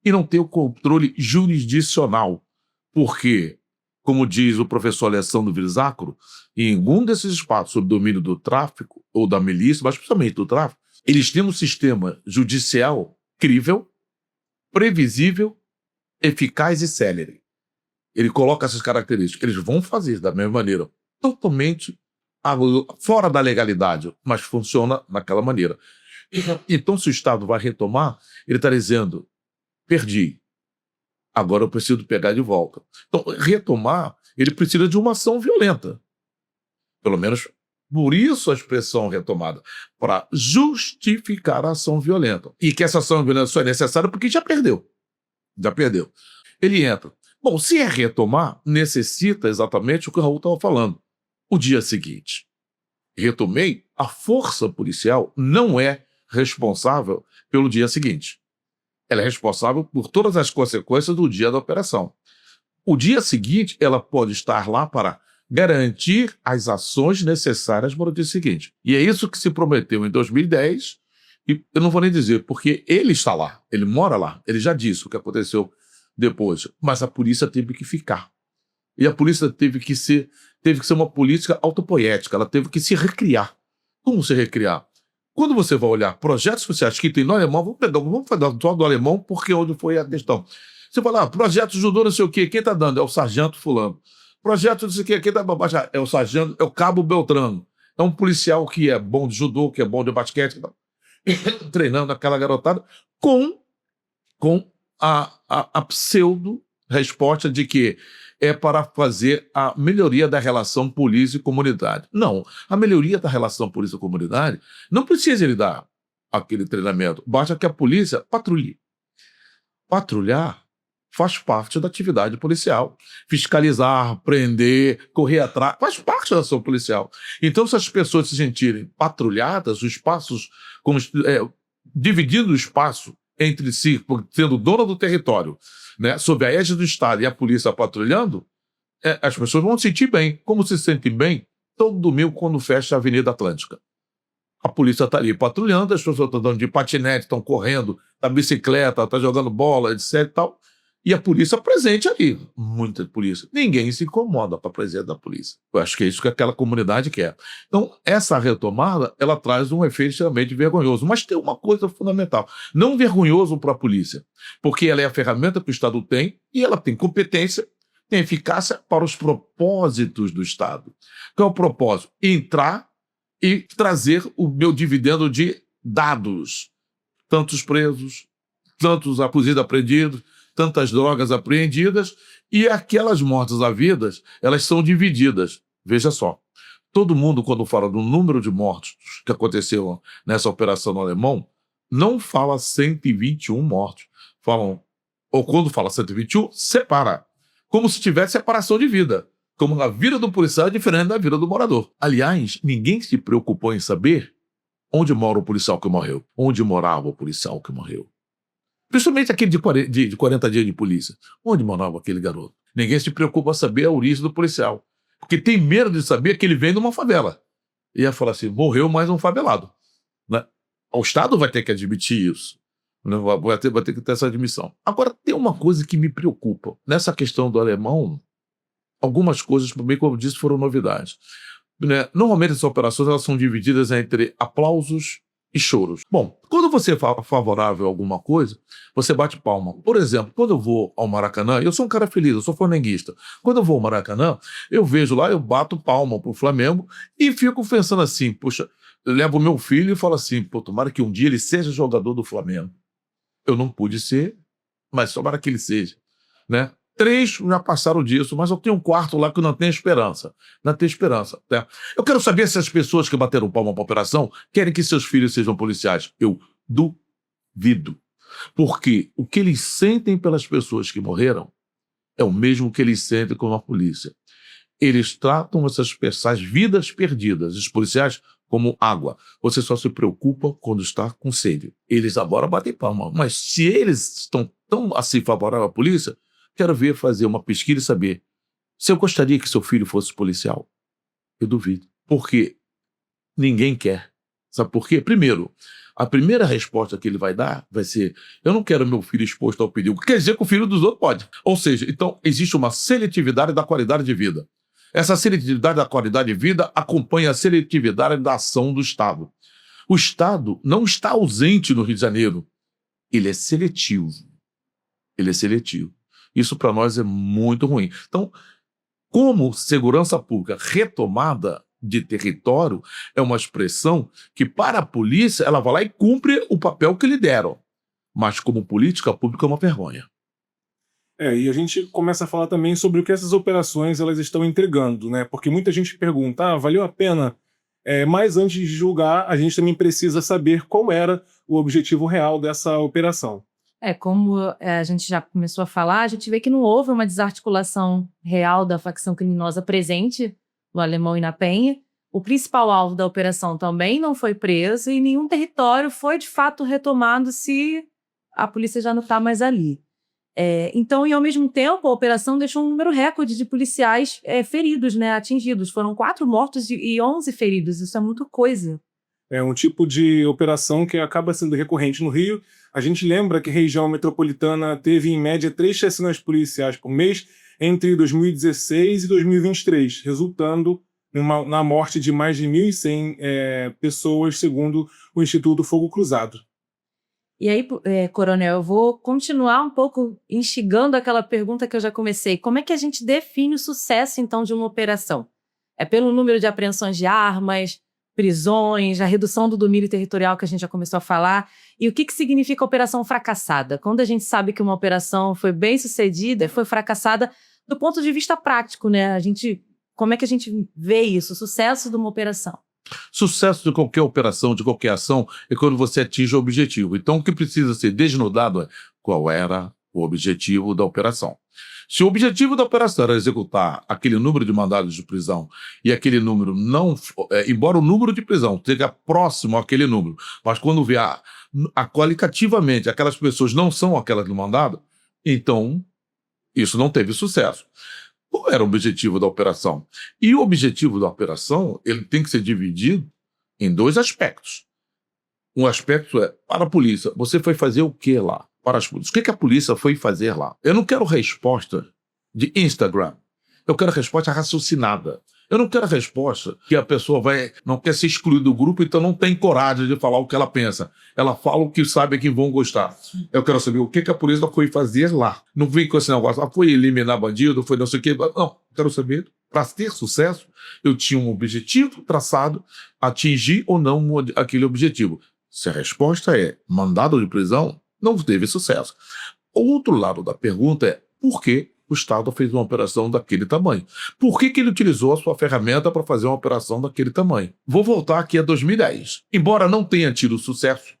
E não tem o controle jurisdicional, porque, como diz o professor Alessandro Vizácaro, em algum desses espaços sob domínio do tráfico, ou da milícia, mas principalmente do tráfico, eles têm um sistema judicial crível, previsível, eficaz e célere. Ele coloca essas características. Eles vão fazer da mesma maneira, totalmente fora da legalidade, mas funciona naquela maneira. Então, se o Estado vai retomar, ele está dizendo, perdi, agora eu preciso pegar de volta. Então, retomar, ele precisa de uma ação violenta. Pelo menos, por isso a expressão retomada, para justificar a ação violenta. E que essa ação violenta só é necessária porque já perdeu. Já perdeu. Ele entra. Bom, se é retomar, necessita exatamente o que o Raul estava falando. O dia seguinte. Retomei, a força policial não é responsável pelo dia seguinte. Ela é responsável por todas as consequências do dia da operação. O dia seguinte, ela pode estar lá para garantir as ações necessárias para o dia seguinte. E é isso que se prometeu em 2010, e eu não vou nem dizer, porque ele está lá, ele mora lá, ele já disse o que aconteceu depois, mas a polícia teve que ficar. E a polícia teve que ser uma política autopoética, ela teve que se recriar. Como se recriar? Quando você vai olhar projetos sociais que tem no alemão, vamos pegar só do alemão, porque onde foi a questão. Você fala, projeto judô, não sei o quê, quem está dando? É o sargento fulano. Projeto não sei o quê, quem está baixo? É o sargento, é o cabo Beltrano. É um policial que é bom de judô, que é bom de basquete, treinando aquela garotada, com a pseudo-resposta de que é para fazer a melhoria da relação polícia e comunidade. Não, a melhoria da relação polícia e comunidade não precisa ele dar aquele treinamento, basta que a polícia patrulhe. Patrulhar faz parte da atividade policial. Fiscalizar, prender, correr atrás, faz parte da ação policial. Então, se as pessoas se sentirem patrulhadas, os espaços, dividindo o espaço entre si, sendo dona do território, né, sob a égide do Estado e a polícia patrulhando, as pessoas vão se sentir bem. Como se sentem bem? Todo domingo, quando fecha a Avenida Atlântica. A polícia está ali patrulhando, as pessoas estão andando de patinete, estão correndo, da bicicleta, estão jogando bola, etc. e tal. E a polícia presente ali. Muita polícia. Ninguém se incomoda com a presença da polícia. Eu acho que é isso que aquela comunidade quer. Então, essa retomada, ela traz um efeito extremamente vergonhoso. Mas tem uma coisa fundamental. Não vergonhoso para a polícia, porque ela é a ferramenta que o Estado tem e ela tem competência, tem eficácia para os propósitos do Estado. Qual é o propósito? Entrar e trazer o meu dividendo de dados. Tantos presos, tantos acusados apreendidos, tantas drogas apreendidas, e aquelas mortes à vida, elas são divididas. Veja só, todo mundo, quando fala do número de mortos que aconteceu nessa operação no Alemão, não fala 121 mortos. Ou quando fala 121, separa. Como se tivesse separação de vida. Como a vida do policial é diferente da vida do morador. Aliás, ninguém se preocupou em saber onde mora o policial que morreu. Onde morava o policial que morreu. Principalmente aquele de 40 dias de polícia. Onde morava aquele garoto? Ninguém se preocupa em saber a origem do policial. Porque tem medo de saber que ele vem de uma favela. E ia falar assim, morreu mais um favelado. Né? O Estado vai ter que admitir isso. Vai ter que ter essa admissão. Agora, tem uma coisa que me preocupa. Nessa questão do alemão, algumas coisas, também, como eu disse, foram novidades. Né? Normalmente, essas operações elas são divididas entre aplausos e choros. Bom, quando você é favorável a alguma coisa, você bate palma. Por exemplo, quando eu vou ao Maracanã, eu sou um cara feliz, eu sou flamenguista. Quando eu vou ao Maracanã, eu vejo lá, eu bato palma pro Flamengo e fico pensando assim, poxa, eu levo meu filho e falo assim, pô, tomara que um dia ele seja jogador do Flamengo. Eu não pude ser, mas tomara que ele seja, né? 3 já passaram disso, mas eu tenho um quarto lá que não tem esperança. Não tem esperança. Né? Eu quero saber se as pessoas que bateram palma para a operação querem que seus filhos sejam policiais. Eu duvido. Porque o que eles sentem pelas pessoas que morreram é o mesmo que eles sentem com a polícia. Eles tratam essas vidas perdidas, os policiais, como água. Você só se preocupa quando está com sede. Eles agora batem palma. Mas se eles estão tão assim favoráveis à polícia, quero ver fazer uma pesquisa e saber se eu gostaria que seu filho fosse policial. Eu duvido. Porque ninguém quer. Sabe por quê? Primeiro, a primeira resposta que ele vai dar vai ser: eu não quero meu filho exposto ao perigo. Quer dizer que o filho dos outros pode. Ou seja, então existe uma seletividade da qualidade de vida. Essa seletividade da qualidade de vida acompanha a seletividade da ação do Estado. O Estado não está ausente no Rio de Janeiro. Ele é seletivo. Ele é seletivo. Isso para nós é muito ruim. Então, como segurança pública retomada de território é uma expressão que, para a polícia, ela vai lá e cumpre o papel que lhe deram. Mas, como política pública, é uma vergonha. E a gente começa a falar também sobre o que essas operações elas estão entregando, né? Porque muita gente pergunta, valeu a pena? Mas antes de julgar, a gente também precisa saber qual era o objetivo real dessa operação. Como a gente já começou a falar, a gente vê que não houve uma desarticulação real da facção criminosa presente no Alemão e na Penha. O principal alvo da operação também não foi preso e nenhum território foi, de fato, retomado se a polícia já não está mais ali. Então, e ao mesmo tempo, a operação deixou um número recorde de policiais feridos, né, atingidos. Foram 4 mortos e 11 feridos. Isso é muita coisa. É um tipo de operação que acaba sendo recorrente no Rio. A gente lembra que a região metropolitana teve, em média, 3 chacinas policiais por mês entre 2016 e 2023, resultando na morte de mais de 1.100 pessoas, segundo o Instituto Fogo Cruzado. E aí, Coronel, eu vou continuar um pouco instigando aquela pergunta que eu já comecei. Como é que a gente define o sucesso, então, de uma operação? É pelo número de apreensões de armas, prisões, a redução do domínio territorial que a gente já começou a falar. E o que significa operação fracassada? Quando a gente sabe que uma operação foi bem sucedida, foi fracassada do ponto de vista prático, né? Como é que a gente vê isso, o sucesso de uma operação? Sucesso de qualquer operação, de qualquer ação, é quando você atinge o objetivo. Então, o que precisa ser desnudado é qual era o objetivo da operação. Se o objetivo da operação era executar aquele número de mandados de prisão e aquele número não... embora o número de prisão esteja próximo àquele número, mas quando vê qualitativamente aquelas pessoas não são aquelas do mandado, então isso não teve sucesso. Qual era o objetivo da operação? E o objetivo da operação ele tem que ser dividido em 2 aspectos. Um aspecto é, para a polícia, você foi fazer o que lá? Para as polícias, o que a polícia foi fazer lá? Eu não quero resposta de Instagram. Eu quero resposta raciocinada. Eu não quero a resposta que a pessoa não quer ser excluída do grupo, então não tem coragem de falar o que ela pensa. Ela fala o que sabe que vão gostar. Eu quero saber o que a polícia foi fazer lá. Não vem com esse negócio, foi eliminar bandido, foi não sei o quê. Não, quero saber, para ter sucesso, eu tinha um objetivo traçado, atingir ou não aquele objetivo. Se a resposta é mandado de prisão, não teve sucesso. Outro lado da pergunta é por que o Estado fez uma operação daquele tamanho? Por que ele utilizou a sua ferramenta para fazer uma operação daquele tamanho? Vou voltar aqui a 2010. Embora não tenha tido sucesso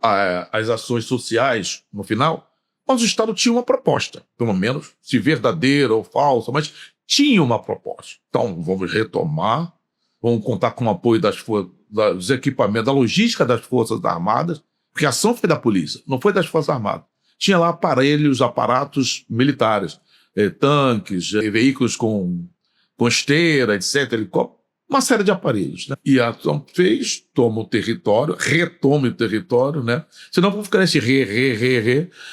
as ações sociais no final, mas o Estado tinha uma proposta, pelo menos, se verdadeira ou falsa, mas tinha uma proposta. Então, vamos retomar, vamos contar com o apoio dos equipamentos, da logística das Forças Armadas, porque a ação foi da polícia, não foi das Forças Armadas. Tinha lá aparatos militares, tanques, veículos com esteira, etc. Uma série de aparelhos. Né? E a ação retoma o território, né? Senão vão ficar nesse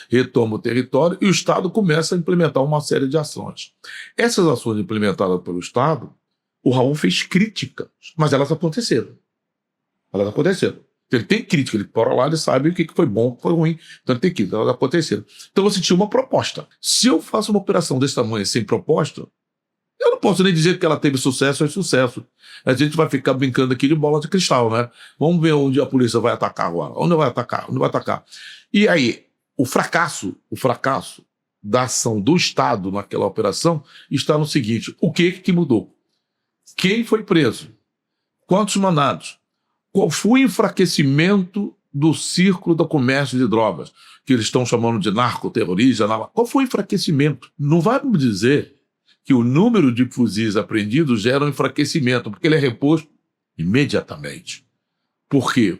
retoma o território, e o Estado começa a implementar uma série de ações. Essas ações implementadas pelo Estado, o Raul fez críticas, mas elas aconteceram. Ele tem crítica, ele para lá, ele sabe o que foi bom, o que foi ruim. Então ele tem crítica, ela aconteceu. Então você tinha uma proposta. Se eu faço uma operação desse tamanho sem proposta, eu não posso nem dizer que ela teve sucesso ou insucesso. A gente vai ficar brincando aqui de bola de cristal, né? Vamos ver onde a polícia vai atacar agora. Onde vai atacar? Onde vai atacar? E aí, o fracasso da ação do Estado naquela operação está no seguinte: o que mudou? Quem foi preso? Quantos mandados? Qual foi o enfraquecimento do círculo do comércio de drogas, que eles estão chamando de narcoterrorismo? Qual foi o enfraquecimento? Não vai me dizer que o número de fuzis apreendidos gera um enfraquecimento, porque ele é reposto imediatamente. Por quê?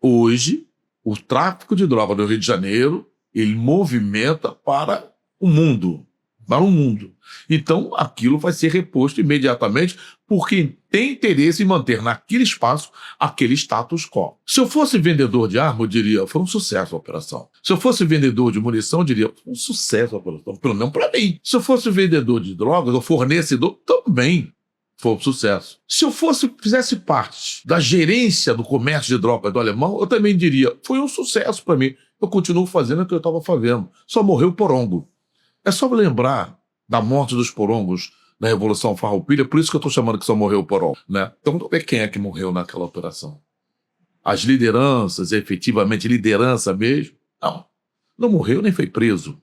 Hoje, o tráfico de droga no Rio de Janeiro, ele movimenta para o mundo. Para o mundo. Então, aquilo vai ser reposto imediatamente por quem tem interesse em manter naquele espaço aquele status quo. Se eu fosse vendedor de arma, eu diria, foi um sucesso a operação. Se eu fosse vendedor de munição, eu diria, foi um sucesso a operação, pelo menos para mim. Se eu fosse vendedor de drogas ou fornecedor, também foi um sucesso. Se eu fizesse parte da gerência do comércio de drogas do Alemão, eu também diria, foi um sucesso para mim. Eu continuo fazendo o que eu estava fazendo. Só morreu o Porongo. É só lembrar da morte dos porongos na Revolução Farroupilha, por isso que eu estou chamando que só morreu o Porongo, né? Então, vamos ver quem é que morreu naquela operação. As lideranças, efetivamente, liderança mesmo? Não morreu nem foi preso.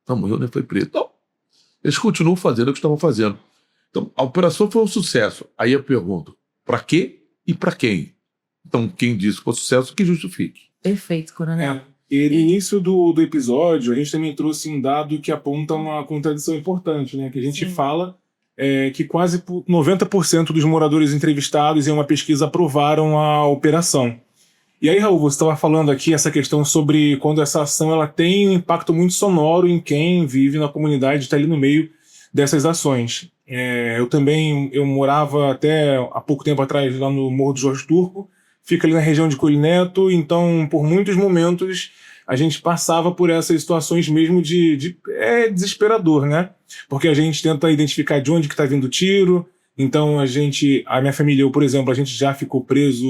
Não morreu nem foi preso. Então, eles continuam fazendo o que estavam fazendo. Então, a operação foi um sucesso. Aí eu pergunto, para quê e para quem? Então, quem disse que foi sucesso, que justifique. Perfeito, coronel. E no início do episódio, a gente também trouxe um dado que aponta uma contradição importante, né? Que a gente fala que quase 90% dos moradores entrevistados em uma pesquisa aprovaram a operação. E aí, Raul, você estava falando aqui essa questão sobre quando essa ação ela tem um impacto muito sonoro em quem vive na comunidade, está ali no meio dessas ações. Eu morava até há pouco tempo atrás lá no Morro do Jorge Turco, fica ali na região de Coelho Neto, então por muitos momentos a gente passava por essas situações mesmo de desesperador, né? Porque a gente tenta identificar de onde que está vindo o tiro, então a minha família, eu, por exemplo, a gente já ficou preso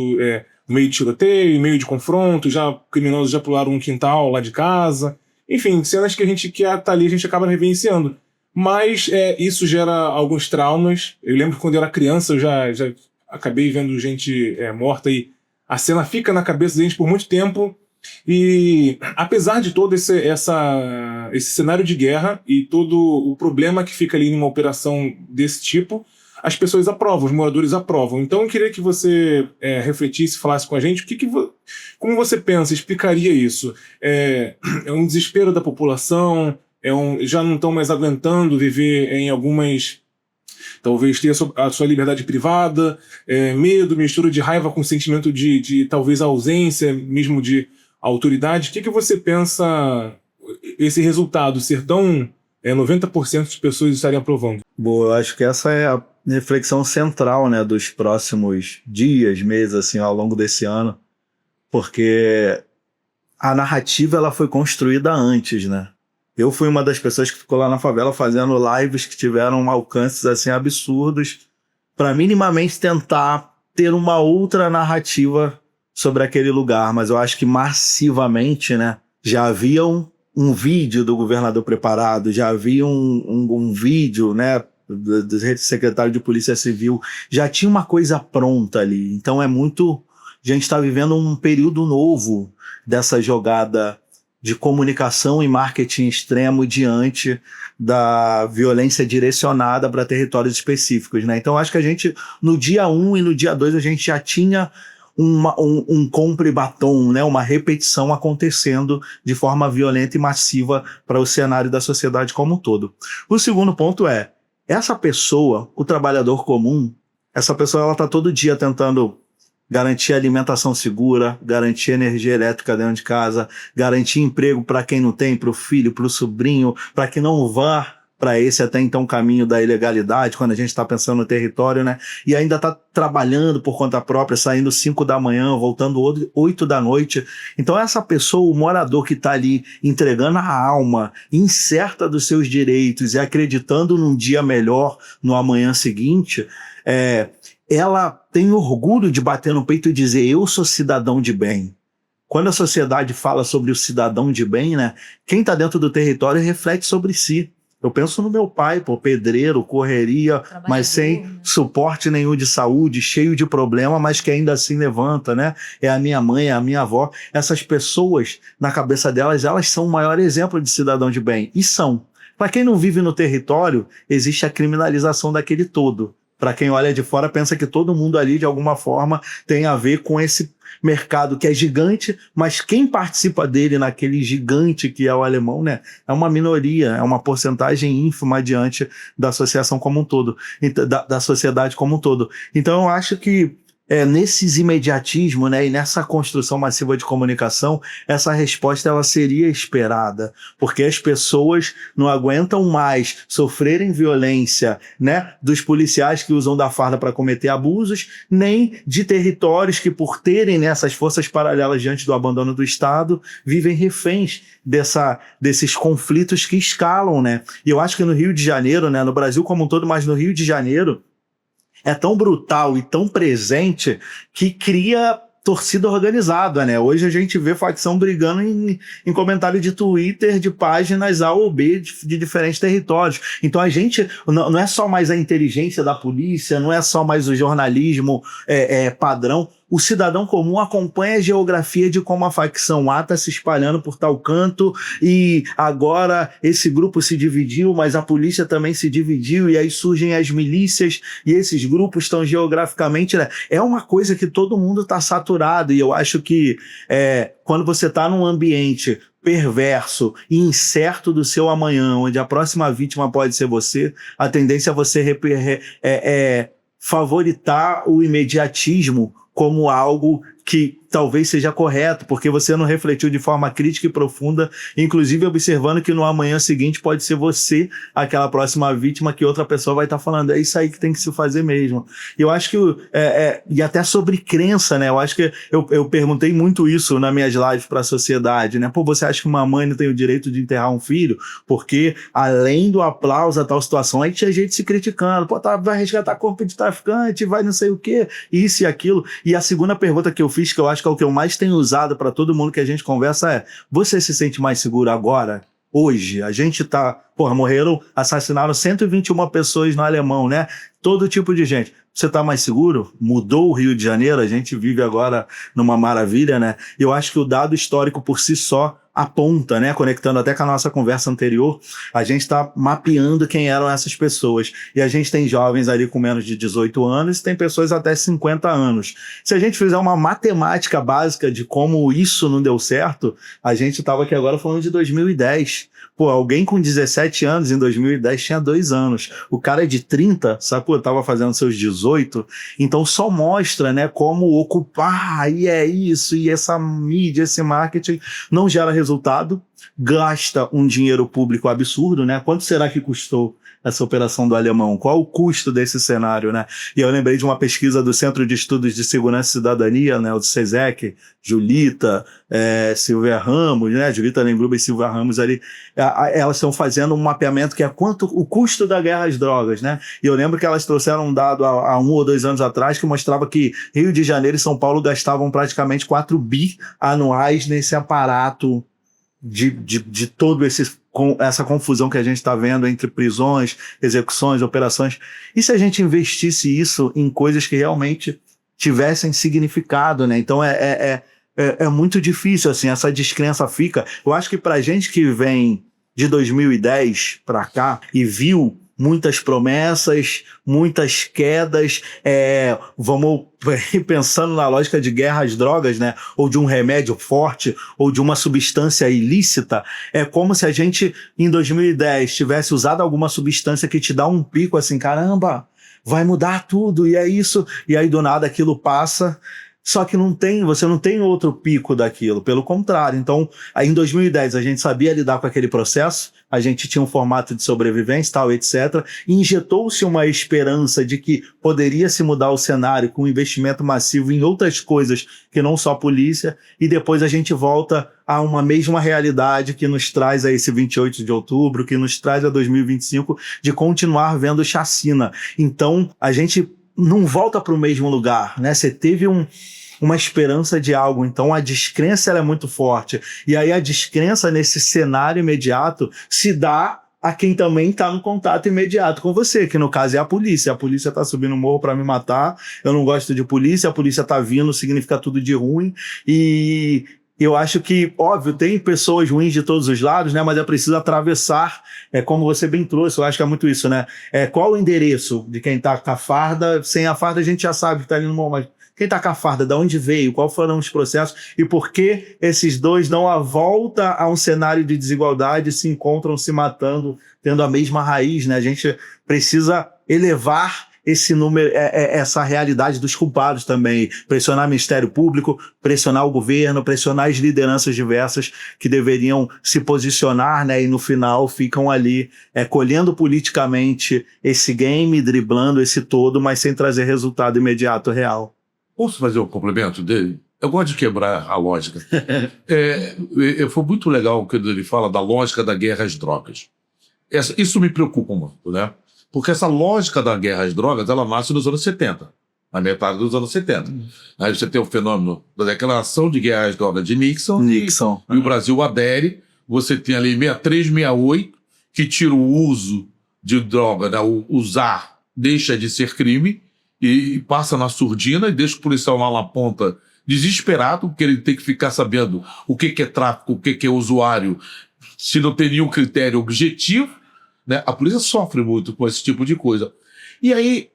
no meio de tiroteio, no meio de confronto, criminosos já pularam um quintal lá de casa, enfim, cenas que a gente que tá ali, a gente acaba reverenciando. Mas isso gera alguns traumas. Eu lembro que quando eu era criança, eu já acabei vendo gente morta e a cena fica na cabeça da gente por muito tempo. E apesar de todo esse cenário de guerra e todo o problema que fica ali numa operação desse tipo, as pessoas aprovam, os moradores aprovam. Então eu queria que você refletisse, falasse com a gente como você pensa, explicaria isso. É um desespero da população, já não estão mais aguentando viver em algumas... Talvez ter a sua liberdade privada, medo, mistura de raiva com sentimento de talvez ausência mesmo de autoridade. O que você pensa esse resultado ser tão 90% das pessoas estarem aprovando? Bom, eu acho que essa é a reflexão central, né, dos próximos dias, meses, assim, ao longo desse ano, porque a narrativa ela foi construída antes, né? Eu fui uma das pessoas que ficou lá na favela fazendo lives que tiveram alcances assim absurdos para minimamente tentar ter uma outra narrativa sobre aquele lugar, mas eu acho que massivamente, né, já havia um vídeo do governador preparado, já havia um vídeo, né, do secretário de Polícia Civil, já tinha uma coisa pronta ali. Então a gente está vivendo um período novo dessa jogada de comunicação e marketing extremo diante da violência direcionada para territórios específicos, né? Então acho que a gente, no dia 1 e no dia 2, a gente já tinha um compra e batom, né? Uma repetição acontecendo de forma violenta e massiva para o cenário da sociedade como um todo. O segundo ponto essa pessoa, o trabalhador comum, essa pessoa ela está todo dia tentando garantir alimentação segura, garantir energia elétrica dentro de casa, garantir emprego para quem não tem, para o filho, para o sobrinho, para que não vá para esse até então caminho da ilegalidade, quando a gente está pensando no território, né? E ainda está trabalhando por conta própria, saindo 5 da manhã, voltando 8 da noite. Então essa pessoa, o morador que está ali entregando a alma, incerta dos seus direitos e acreditando num dia melhor no amanhã seguinte, ela tem orgulho de bater no peito e dizer: eu sou cidadão de bem. Quando a sociedade fala sobre o cidadão de bem, né, quem está dentro do território reflete sobre si. Eu penso no meu pai, pedreiro, correria, mas sem suporte nenhum de saúde, cheio de problema, mas que ainda assim levanta, né? É a minha mãe, é a minha avó. Essas pessoas, na cabeça delas, elas são o maior exemplo de cidadão de bem. E são. Para quem não vive no território, existe a criminalização daquele todo. Para quem olha de fora, pensa que todo mundo ali, de alguma forma, tem a ver com esse mercado que é gigante, mas quem participa dele naquele gigante que é o alemão, né, é uma minoria, é uma porcentagem ínfima diante da associação como um todo, da sociedade como um todo. Então eu acho que nesses imediatismo, né, e nessa construção massiva de comunicação, essa resposta ela seria esperada, porque as pessoas não aguentam mais sofrerem violência, né, dos policiais que usam da farda para cometer abusos, nem de territórios que, por terem, né, essas forças paralelas diante do abandono do Estado, vivem reféns desses conflitos que escalam, né? E eu acho que no Rio de Janeiro, né, no Brasil como um todo, mas no Rio de Janeiro, é tão brutal e tão presente que cria torcida organizada, né? Hoje a gente vê facção brigando em comentário de Twitter de páginas A ou B de diferentes territórios. Então a gente, não é só mais a inteligência da polícia, não é só mais o jornalismo padrão. O cidadão comum acompanha a geografia de como a facção A está se espalhando por tal canto e agora esse grupo se dividiu, mas a polícia também se dividiu e aí surgem as milícias e esses grupos estão geograficamente... Né? É uma coisa que todo mundo está saturado e eu acho que quando você está num ambiente perverso e incerto do seu amanhã, onde a próxima vítima pode ser você, a tendência é você favoritar o imediatismo como algo que talvez seja correto, porque você não refletiu de forma crítica e profunda, inclusive observando que no amanhã seguinte pode ser você, aquela próxima vítima, que outra pessoa vai estar falando, é isso aí que tem que se fazer mesmo. E eu acho que, e até sobre crença, né, eu acho que eu perguntei muito isso nas minhas lives para a sociedade, né, você acha que uma mãe não tem o direito de enterrar um filho? Porque além do aplauso a tal situação, aí tinha gente se criticando, vai resgatar corpo de traficante, vai não sei o quê, isso e aquilo. E a segunda pergunta que eu fiz, que eu acho que é o que eu mais tenho usado para todo mundo que a gente conversa é: você se sente mais seguro agora? Hoje? A gente assassinaram 121 pessoas no Alemão, né? Todo tipo de gente. Você está mais seguro? Mudou o Rio de Janeiro? A gente vive agora numa maravilha, né? E eu acho que o dado histórico por si só aponta, né? Conectando até com a nossa conversa anterior, a gente está mapeando quem eram essas pessoas. E a gente tem jovens ali com menos de 18 anos e tem pessoas até 50 anos. Se a gente fizer uma matemática básica de como isso não deu certo, a gente estava aqui agora falando de 2010. Alguém com 17 anos em 2010 tinha 2 anos. O cara de 30, sacou? Estava fazendo seus 18. Então só mostra, né, como ocupar, e é isso, e essa mídia, esse marketing não gera resultado, gasta um dinheiro público absurdo, né? Quanto será que custou essa operação do Alemão? Qual o custo desse cenário, né? E eu lembrei de uma pesquisa do Centro de Estudos de Segurança e Cidadania, né, o do SESEC, Julita, Silvia Ramos, né, Julita Lengruber e Silvia Ramos ali, elas estão fazendo um mapeamento que é quanto o custo da guerra às drogas, né? E eu lembro que elas trouxeram um dado há 1 ou 2 anos atrás que mostrava que Rio de Janeiro e São Paulo gastavam praticamente 4 bi anuais nesse aparato de todo essa confusão que a gente está vendo entre prisões, execuções, operações. E se a gente investisse isso em coisas que realmente tivessem significado, né? Então é muito difícil, assim, essa descrença fica. Eu acho que pra gente que vem de 2010 para cá e viu muitas promessas, muitas quedas, vamos pensando na lógica de guerra às drogas, né? Ou de um remédio forte, ou de uma substância ilícita, é como se a gente, em 2010, tivesse usado alguma substância que te dá um pico, assim, caramba, vai mudar tudo, e é isso, e aí do nada aquilo passa. Só que você não tem outro pico daquilo, pelo contrário. Então, aí em 2010 a gente sabia lidar com aquele processo, a gente tinha um formato de sobrevivência, tal, etc. E injetou-se uma esperança de que poderia se mudar o cenário com um investimento massivo em outras coisas que não só polícia, e depois a gente volta a uma mesma realidade que nos traz a esse 28 de outubro, que nos traz a 2025, de continuar vendo chacina. Então, a gente não volta para o mesmo lugar, né? Você teve uma esperança de algo, então a descrença ela é muito forte. E aí a descrença nesse cenário imediato se dá a quem também está no contato imediato com você, que no caso é a polícia. A polícia está subindo o morro para me matar, eu não gosto de polícia, a polícia está vindo, significa tudo de ruim. E eu acho que, óbvio, tem pessoas ruins de todos os lados, né? Mas é preciso atravessar, como você bem trouxe, eu acho que é muito isso, né? Qual o endereço de quem está com a farda? Sem a farda a gente já sabe que está ali no morro, mas quem está com a farda, de onde veio, qual foram os processos e por que esses dois dão a volta a um cenário de desigualdade, se encontram se matando, tendo a mesma raiz, né? A gente precisa elevar esse número, essa realidade dos culpados também, pressionar o Ministério Público, pressionar o governo, pressionar as lideranças diversas que deveriam se posicionar, né? E no final ficam ali colhendo politicamente esse game, driblando esse todo, mas sem trazer resultado imediato real. Posso fazer um complemento dele? Eu gosto de quebrar a lógica. Foi muito legal quando ele fala da lógica da guerra às drogas. Isso me preocupa muito, né? Porque essa lógica da guerra às drogas, ela nasce nos anos 70, na metade dos anos 70. Aí você tem o fenômeno da declaração de guerra às drogas de Nixon. E o Brasil adere. Você tem ali 63, 68, que tira o uso de droga, né? O usar deixa de ser crime, e passa na surdina e deixa o policial lá na ponta desesperado, porque ele tem que ficar sabendo o que é tráfico, o que é usuário, se não tem nenhum critério objetivo, né? A polícia sofre muito com esse tipo de coisa. E aí,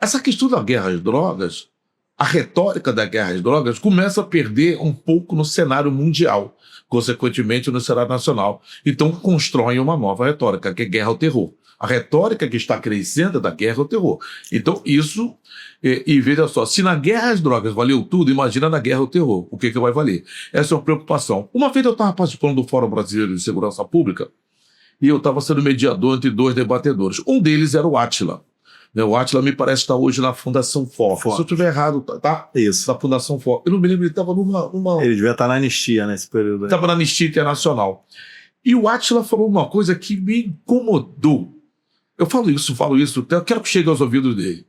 essa questão da guerra às drogas, a retórica da guerra às drogas começa a perder um pouco no cenário mundial, consequentemente no cenário nacional. Então constroem uma nova retórica, que é guerra ao terror. A retórica que está crescendo é da guerra ao terror. Então isso, e veja só, se na guerra às drogas valeu tudo, imagina na guerra ao terror, o que vai valer? Essa é uma preocupação. Uma vez eu estava participando do Fórum Brasileiro de Segurança Pública, e eu estava sendo mediador entre dois debatedores. Um deles era o Átila. O Átila me parece estar hoje na Fundação FOR. Se eu estiver errado, tá? Isso. Na Fundação FOR. Eu não me lembro, ele estava numa... Ele devia estar na anistia nesse período. Estava na Anistia Internacional. E o Átila falou uma coisa que me incomodou. Eu falo isso, eu quero que chegue aos ouvidos dele.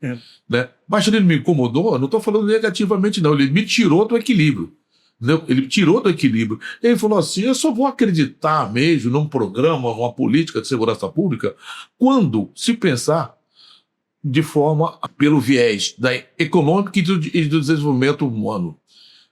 Né? Mas ele me incomodou, eu não estou falando negativamente, não. Ele me tirou do equilíbrio. Né? Ele tirou do equilíbrio. Ele falou assim: eu só vou acreditar mesmo num programa, numa política de segurança pública, quando se pensar de forma pelo viés da econômica e do desenvolvimento humano.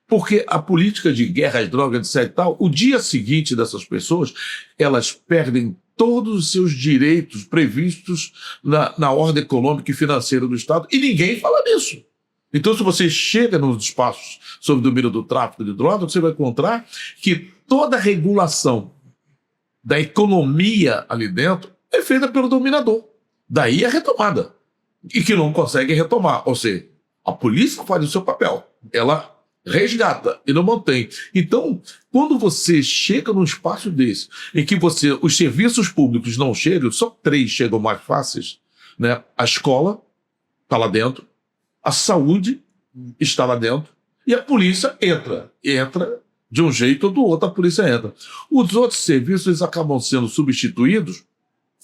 Porque a política de guerra às drogas, etc. e tal, o dia seguinte dessas pessoas, elas perdem todos os seus direitos previstos na ordem econômica e financeira do Estado, e ninguém fala nisso. Então, se você chega nos espaços sobre o domínio do tráfico de drogas, você vai encontrar que toda a regulação da economia ali dentro é feita pelo dominador. Daí a retomada. E que não consegue retomar. Ou seja, a polícia faz o seu papel. Ela resgata e não mantém. Então, quando você chega num espaço desse, em que os serviços públicos não chegam, só 3 chegam mais fáceis, né? A escola está lá dentro, a saúde está lá dentro, e a polícia entra de um jeito ou do outro, a polícia entra. Os outros serviços eles acabam sendo substituídos,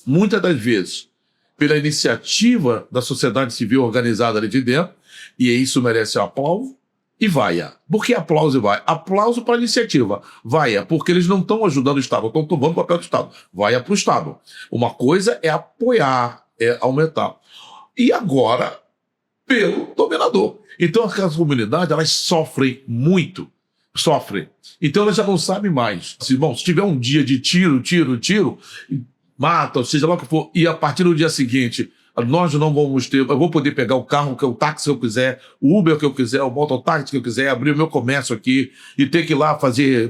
muitas das vezes, pela iniciativa da sociedade civil organizada ali de dentro, e isso merece aplauso. E vaia. Por que aplauso e vaia? Aplauso para a iniciativa. Vaia, porque eles não estão ajudando o Estado, estão tomando o papel do Estado. Vaia para o Estado. Uma coisa é apoiar, é aumentar. E agora, pelo dominador. Então, as comunidades, elas sofrem muito. Sofrem. Então, elas já não sabem mais. Se tiver um dia de tiro, mata, ou seja lá o que for, e a partir do dia seguinte... nós não vamos ter, eu vou poder pegar o carro, o táxi que eu quiser, o Uber que eu quiser, o mototáxi que eu quiser, abrir o meu comércio aqui e ter que ir lá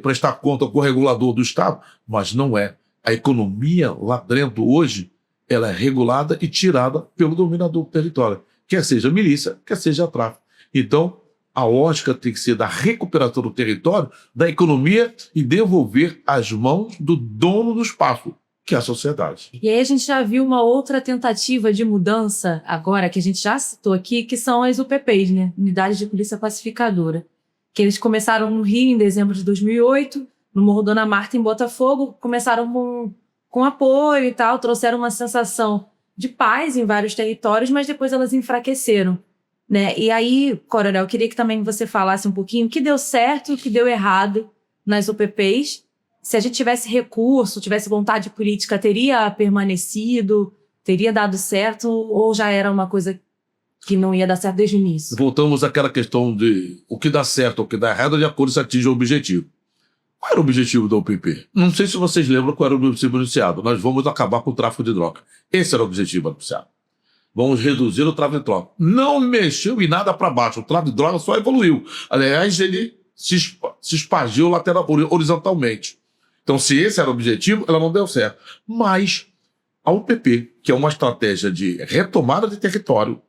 prestar conta com o regulador do Estado, mas não é. A economia lá dentro hoje, ela é regulada e tirada pelo dominador do território, quer seja milícia, quer seja tráfico. Então, a lógica tem que ser da recuperação do território, da economia e devolver às mãos do dono do espaço, que é a sociedade. E aí a gente já viu uma outra tentativa de mudança agora, que a gente já citou aqui, que são as UPPs, né? Unidades de Polícia Pacificadora. Que eles começaram no Rio em dezembro de 2008, no Morro Dona Marta, em Botafogo, começaram com apoio e tal, trouxeram uma sensação de paz em vários territórios, mas depois elas enfraqueceram, né? E aí, Coronel, eu queria que também você falasse um pouquinho o que deu certo e o que deu errado nas UPPs. Se a gente tivesse recurso, tivesse vontade política, teria permanecido, teria dado certo, ou já era uma coisa que não ia dar certo desde o início? Voltamos àquela questão de o que dá certo ou o que dá errado de acordo se atinge o objetivo. Qual era o objetivo da UPP? Não sei se vocês lembram qual era o objetivo anunciado. Nós vamos acabar com o tráfico de droga. Esse era o objetivo anunciado. Vamos reduzir o tráfico de droga. Não mexeu em nada para baixo. O tráfico de droga só evoluiu. Aliás, ele se espargiu horizontalmente. Então, se esse era o objetivo, ela não deu certo. Mas a UPP, que é uma estratégia de retomada de território,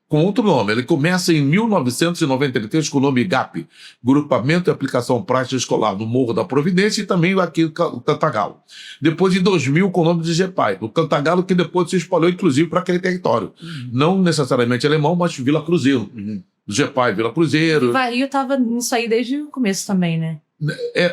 com outro nome, ele começa em 1993 com o nome GAP, Grupamento e Aplicação Prática Escolar, no Morro da Providência, e também aqui no Cantagalo. Depois, em 2000, com o nome de GEPAI, do Cantagalo, que depois se espalhou, inclusive, para aquele território. Não necessariamente alemão, mas Vila Cruzeiro. GEPAI, Vila Cruzeiro. O Rio estava nisso aí desde o começo também, né?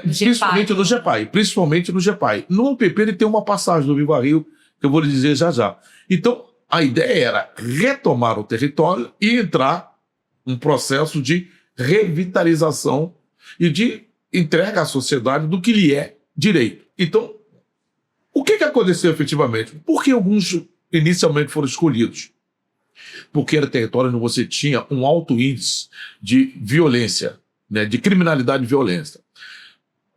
Principalmente no GEPAI. Principalmente no GEPAI. No UPP, ele tem uma passagem do Viva Rio, que eu vou lhe dizer já já. Então, a ideia era retomar o território e entrar num processo de revitalização e de entrega à sociedade do que lhe é direito. Então, o que aconteceu efetivamente? Por que alguns inicialmente foram escolhidos? Porque era território onde você tinha um alto índice de violência, né, de criminalidade e violência.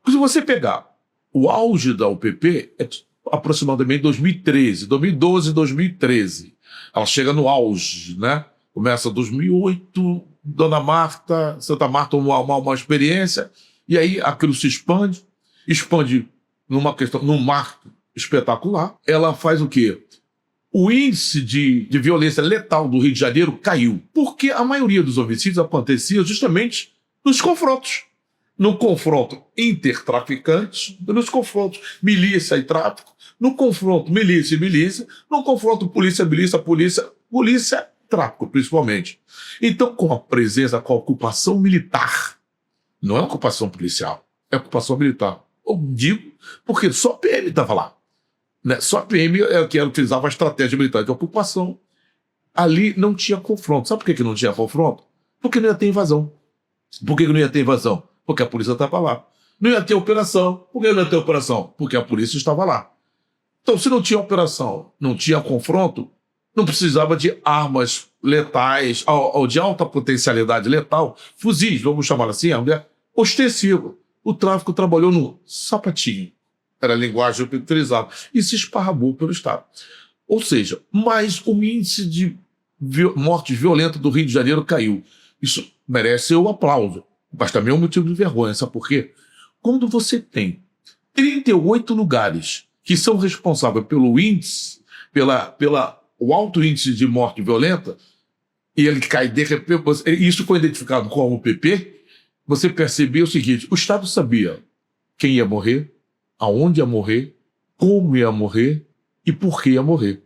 Se você pegar o auge da UPP, é aproximadamente 2013, 2012, 2013. Ela chega no auge, né? Começa 2008, Dona Marta, Santa Marta, uma experiência, e aí aquilo se expande num marco espetacular. Ela faz o quê? O índice de violência letal do Rio de Janeiro caiu, porque a maioria dos homicídios acontecia justamente nos confrontos. No confronto intertraficantes, nos confrontos milícia e tráfico, no confronto milícia e milícia, no confronto polícia, tráfico, principalmente. Então, com a presença, com a ocupação militar, não é ocupação policial, é ocupação militar. Eu digo porque só a PM estava lá. Né? Só a PM é que utilizava a estratégia militar de ocupação. Ali não tinha confronto. Sabe por que não tinha confronto? Porque não ia ter invasão. Por que não ia ter invasão? Porque a polícia estava lá. Não ia ter operação. Por que não ia ter operação? Porque a polícia estava lá. Então, se não tinha operação, não tinha confronto, não precisava de armas letais, ou de alta potencialidade letal, fuzis, vamos chamar assim, ostensivo. O tráfico trabalhou no sapatinho. Era a linguagem que utilizava. E se esparramou pelo Estado. Ou seja, mas o índice de morte violenta do Rio de Janeiro caiu. Isso merece o aplauso. Mas também é um motivo de vergonha. Sabe por quê? Quando você tem 38 lugares que são responsáveis pelo índice, o alto índice de morte violenta, e ele cai de repente, isso foi identificado com a UPP, você percebeu o seguinte: o Estado sabia quem ia morrer, aonde ia morrer, como ia morrer e por que ia morrer.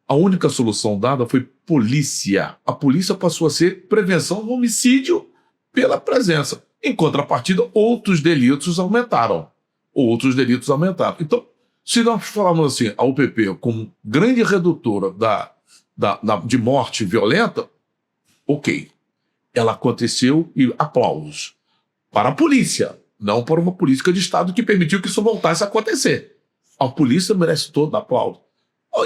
A única solução dada foi polícia. A polícia passou a ser prevenção do homicídio pela presença. Em contrapartida, outros delitos aumentaram. Então, se nós falarmos assim, a UPP como grande redutora de morte violenta, ok. Ela aconteceu e aplausos. Para a polícia, não para uma política de Estado que permitiu que isso voltasse a acontecer. A polícia merece todo aplauso.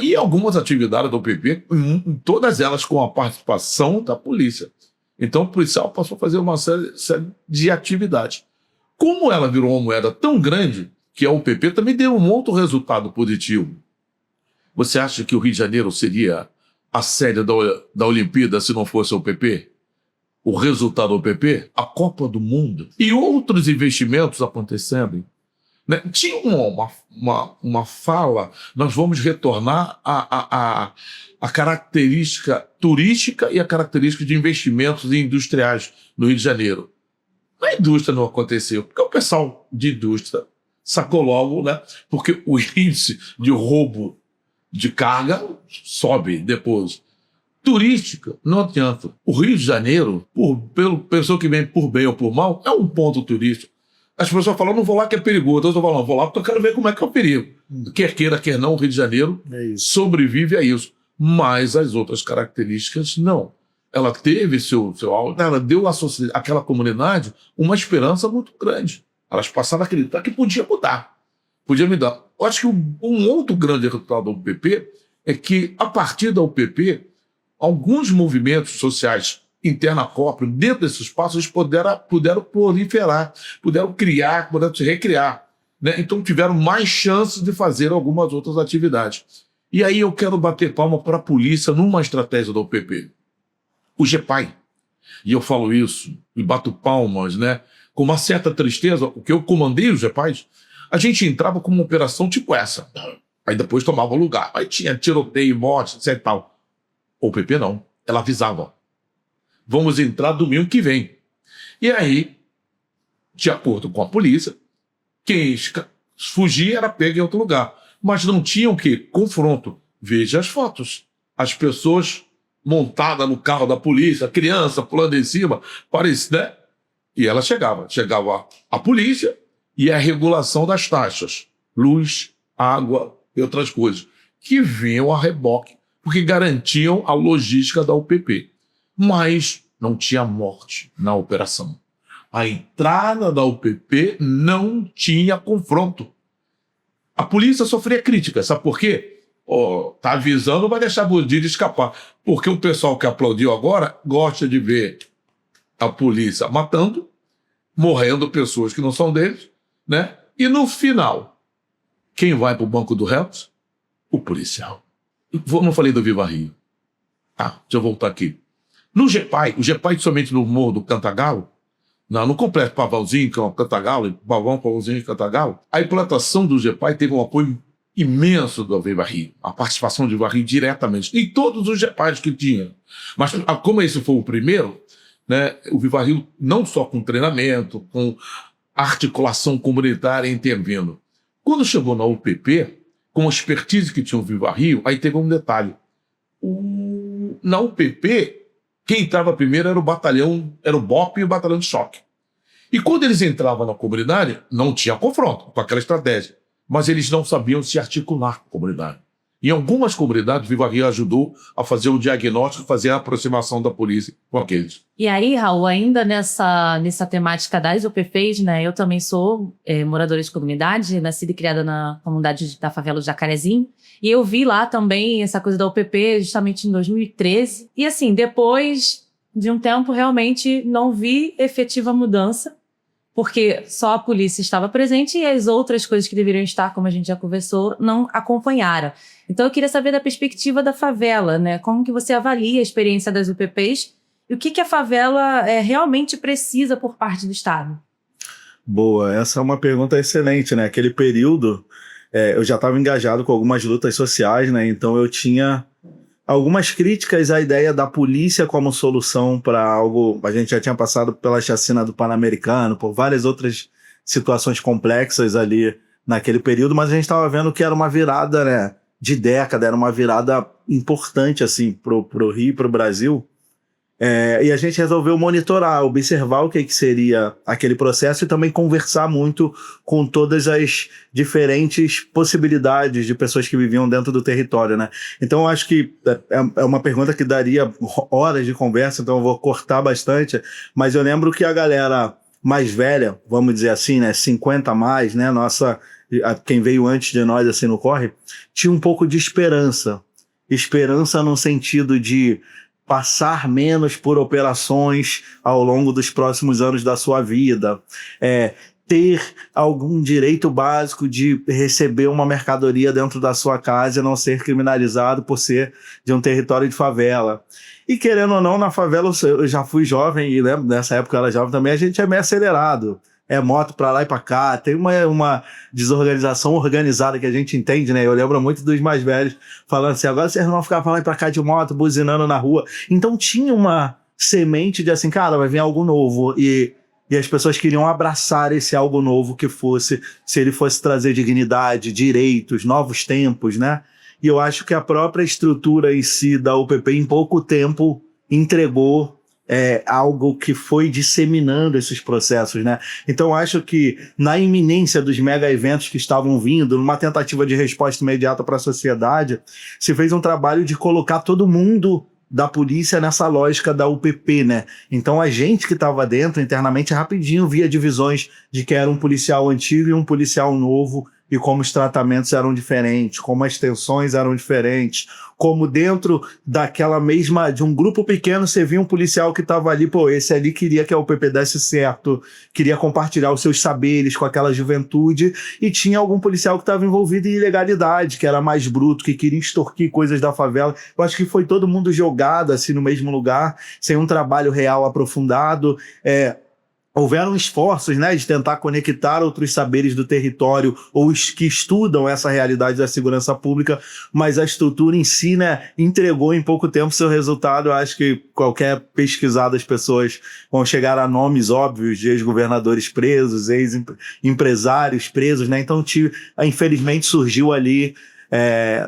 E algumas atividades da UPP, em todas elas com a participação da polícia. Então o policial passou a fazer uma série de atividades. Como ela virou uma moeda tão grande, que a UPP também deu um outro resultado positivo. Você acha que o Rio de Janeiro seria a sede da Olimpíada se não fosse a UPP? O resultado da UPP? A Copa do Mundo. E outros investimentos acontecendo. Né? Tinha uma fala, nós vamos retornar a característica turística e a característica de investimentos industriais no Rio de Janeiro. A indústria não aconteceu, porque o pessoal de indústria sacou logo, né? Porque o índice de roubo de carga sobe depois. Turística, não adianta. O Rio de Janeiro, pelo pessoa que vem por bem ou por mal, é um ponto turístico. As pessoas falam, não vou lá que é perigoso. Eu estou falando, vou lá porque eu quero ver como é que é o perigo. Quer queira, quer não, o Rio de Janeiro sobrevive a isso. mas as outras características não. Ela teve ela deu àquela comunidade uma esperança muito grande. Elas passaram a acreditar que podia mudar, podia mudar. Eu acho que um outro grande resultado da UPP é que, a partir da UPP, alguns movimentos sociais interna próprio, dentro desse espaço, eles puderam proliferar, puderam criar, puderam se recriar, né? Então tiveram mais chances de fazer algumas outras atividades. E aí eu quero bater palma para a polícia numa estratégia da UPP. O GEPAI, e eu falo isso, e bato palmas, né? Com uma certa tristeza, porque eu comandei os GEPAIs, a gente entrava com uma operação tipo essa. Aí depois tomava lugar. Aí tinha tiroteio, morte, etc e tal. O UPP não. Ela avisava. Vamos entrar domingo que vem. E aí, de acordo com a polícia, quem fugia era pego em outro lugar. Mas não tinha o quê? Confronto. Veja as fotos. As pessoas montadas no carro da polícia, a criança pulando em cima, parecia, né? E ela chegava. Chegava a polícia e a regulação das taxas. Luz, água e outras coisas. Que vinham a reboque, porque garantiam a logística da UPP. Mas não tinha morte na operação. A entrada da UPP não tinha confronto. A polícia sofria críticas, sabe por quê? Tá avisando, vai deixar bandido escapar. Porque o pessoal que aplaudiu agora gosta de ver a polícia matando, morrendo pessoas que não são deles, né? E no final, quem vai para o banco do réus? O policial. Não falei do Viva Rio. Deixa eu voltar aqui. No GEPAI, o GEPAI somente no Morro do Cantagalo, no complexo Pavãozinho, que é o Cantagalo, Pavãozinho e Cantagalo, a implantação do GEPAI teve um apoio imenso do Viva Rio, a participação do Viva Rio diretamente, em todos os GEPAIs que tinha. Mas como esse foi o primeiro, né, o Viva Rio não só com treinamento, com articulação comunitária intervindo. Quando chegou na UPP, com a expertise que tinha o Viva Rio, aí teve um detalhe. Na UPP, quem entrava primeiro era o batalhão, era o BOP e o batalhão de choque. E quando eles entravam na comunidade, não tinha confronto com aquela estratégia. Mas eles não sabiam se articular com a comunidade. Em algumas comunidades, o Viva Rio ajudou a fazer o diagnóstico, fazer a aproximação da polícia com aqueles. E aí, Raul, ainda nessa temática das UPPs, né? Eu também sou moradora de comunidade, nascida e criada na comunidade da favela do Jacarezinho. E eu vi lá também essa coisa da UPP justamente em 2013. E assim, depois de um tempo, realmente não vi efetiva mudança, porque só a polícia estava presente e as outras coisas que deveriam estar, como a gente já conversou, não acompanharam. Então eu queria saber da perspectiva da favela, né? Como que você avalia a experiência das UPPs e o que a favela realmente precisa por parte do Estado? Boa, essa é uma pergunta excelente, né? Aquele período, eu já estava engajado com algumas lutas sociais, né? Então eu tinha algumas críticas à ideia da polícia como solução para algo. A gente já tinha passado pela chacina do Pan-Americano, por várias outras situações complexas ali naquele período, mas a gente estava vendo que era uma virada, né, de década, era uma virada importante assim, pro Rio e pro Brasil. E a gente resolveu monitorar, observar o que seria aquele processo e também conversar muito com todas as diferentes possibilidades de pessoas que viviam dentro do território, né? Então eu acho que é uma pergunta que daria horas de conversa, então eu vou cortar bastante, mas eu lembro que a galera mais velha, vamos dizer assim, né, 50 a mais, né, quem veio antes de nós assim no corre, tinha um pouco de esperança no sentido de passar menos por operações ao longo dos próximos anos da sua vida, ter algum direito básico de receber uma mercadoria dentro da sua casa e não ser criminalizado por ser de um território de favela. E querendo ou não, na favela eu já fui jovem e lembro, nessa época eu era jovem também, a gente é meio acelerado. Moto pra lá e pra cá, tem uma desorganização organizada que a gente entende, né? Eu lembro muito dos mais velhos falando assim, agora vocês não vão ficar pra lá e pra cá de moto, buzinando na rua. Então tinha uma semente de assim, cara, vai vir algo novo e as pessoas queriam abraçar esse algo novo que fosse, se ele fosse trazer dignidade, direitos, novos tempos, né? E eu acho que a própria estrutura em si da UPP em pouco tempo entregou algo que foi disseminando esses processos, né? Então, acho que na iminência dos mega eventos que estavam vindo, numa tentativa de resposta imediata para a sociedade, se fez um trabalho de colocar todo mundo da polícia nessa lógica da UPP, né? Então, a gente que estava dentro, internamente, rapidinho via divisões de que era um policial antigo e um policial novo, e como os tratamentos eram diferentes, como as tensões eram diferentes, como dentro daquela mesma, de um grupo pequeno, você via um policial que estava ali, pô, esse ali queria que a UPP desse certo, queria compartilhar os seus saberes com aquela juventude, e tinha algum policial que estava envolvido em ilegalidade, que era mais bruto, que queria extorquir coisas da favela. Eu acho que foi todo mundo jogado assim no mesmo lugar, sem um trabalho real aprofundado. Houveram esforços, né, de tentar conectar outros saberes do território ou os que estudam essa realidade da segurança pública, mas a estrutura em si, né, entregou em pouco tempo seu resultado. Eu acho que qualquer pesquisada as pessoas vão chegar a nomes óbvios de ex-governadores presos, ex-empresários presos, né? Então, infelizmente, surgiu ali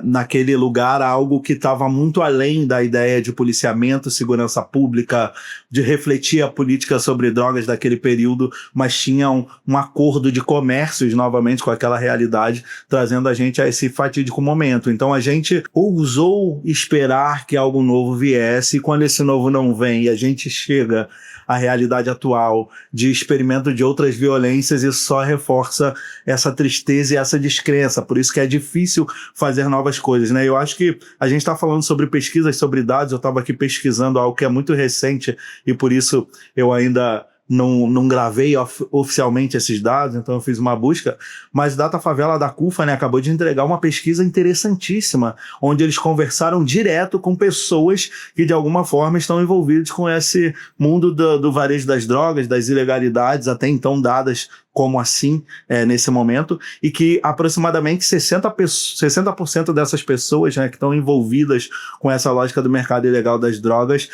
naquele lugar algo que estava muito além da ideia de policiamento, segurança pública, de refletir a política sobre drogas daquele período, mas tinha um acordo de comércios novamente com aquela realidade, trazendo a gente a esse fatídico momento. Então a gente ousou esperar que algo novo viesse, e quando esse novo não vem e a gente chega à realidade atual de experimento de outras violências, isso só reforça essa tristeza e essa descrença. Por isso que é difícil fazer novas coisas, né? Eu acho que a gente está falando sobre pesquisas, sobre dados. Eu estava aqui pesquisando algo que é muito recente e por isso eu ainda não gravei oficialmente esses dados, então eu fiz uma busca, mas o Datafavela da CUFA, né, acabou de entregar uma pesquisa interessantíssima, onde eles conversaram direto com pessoas que de alguma forma estão envolvidas com esse mundo do varejo das drogas, das ilegalidades, até então dadas como assim, nesse momento, e que aproximadamente 60% dessas pessoas, né, que estão envolvidas com essa lógica do mercado ilegal das drogas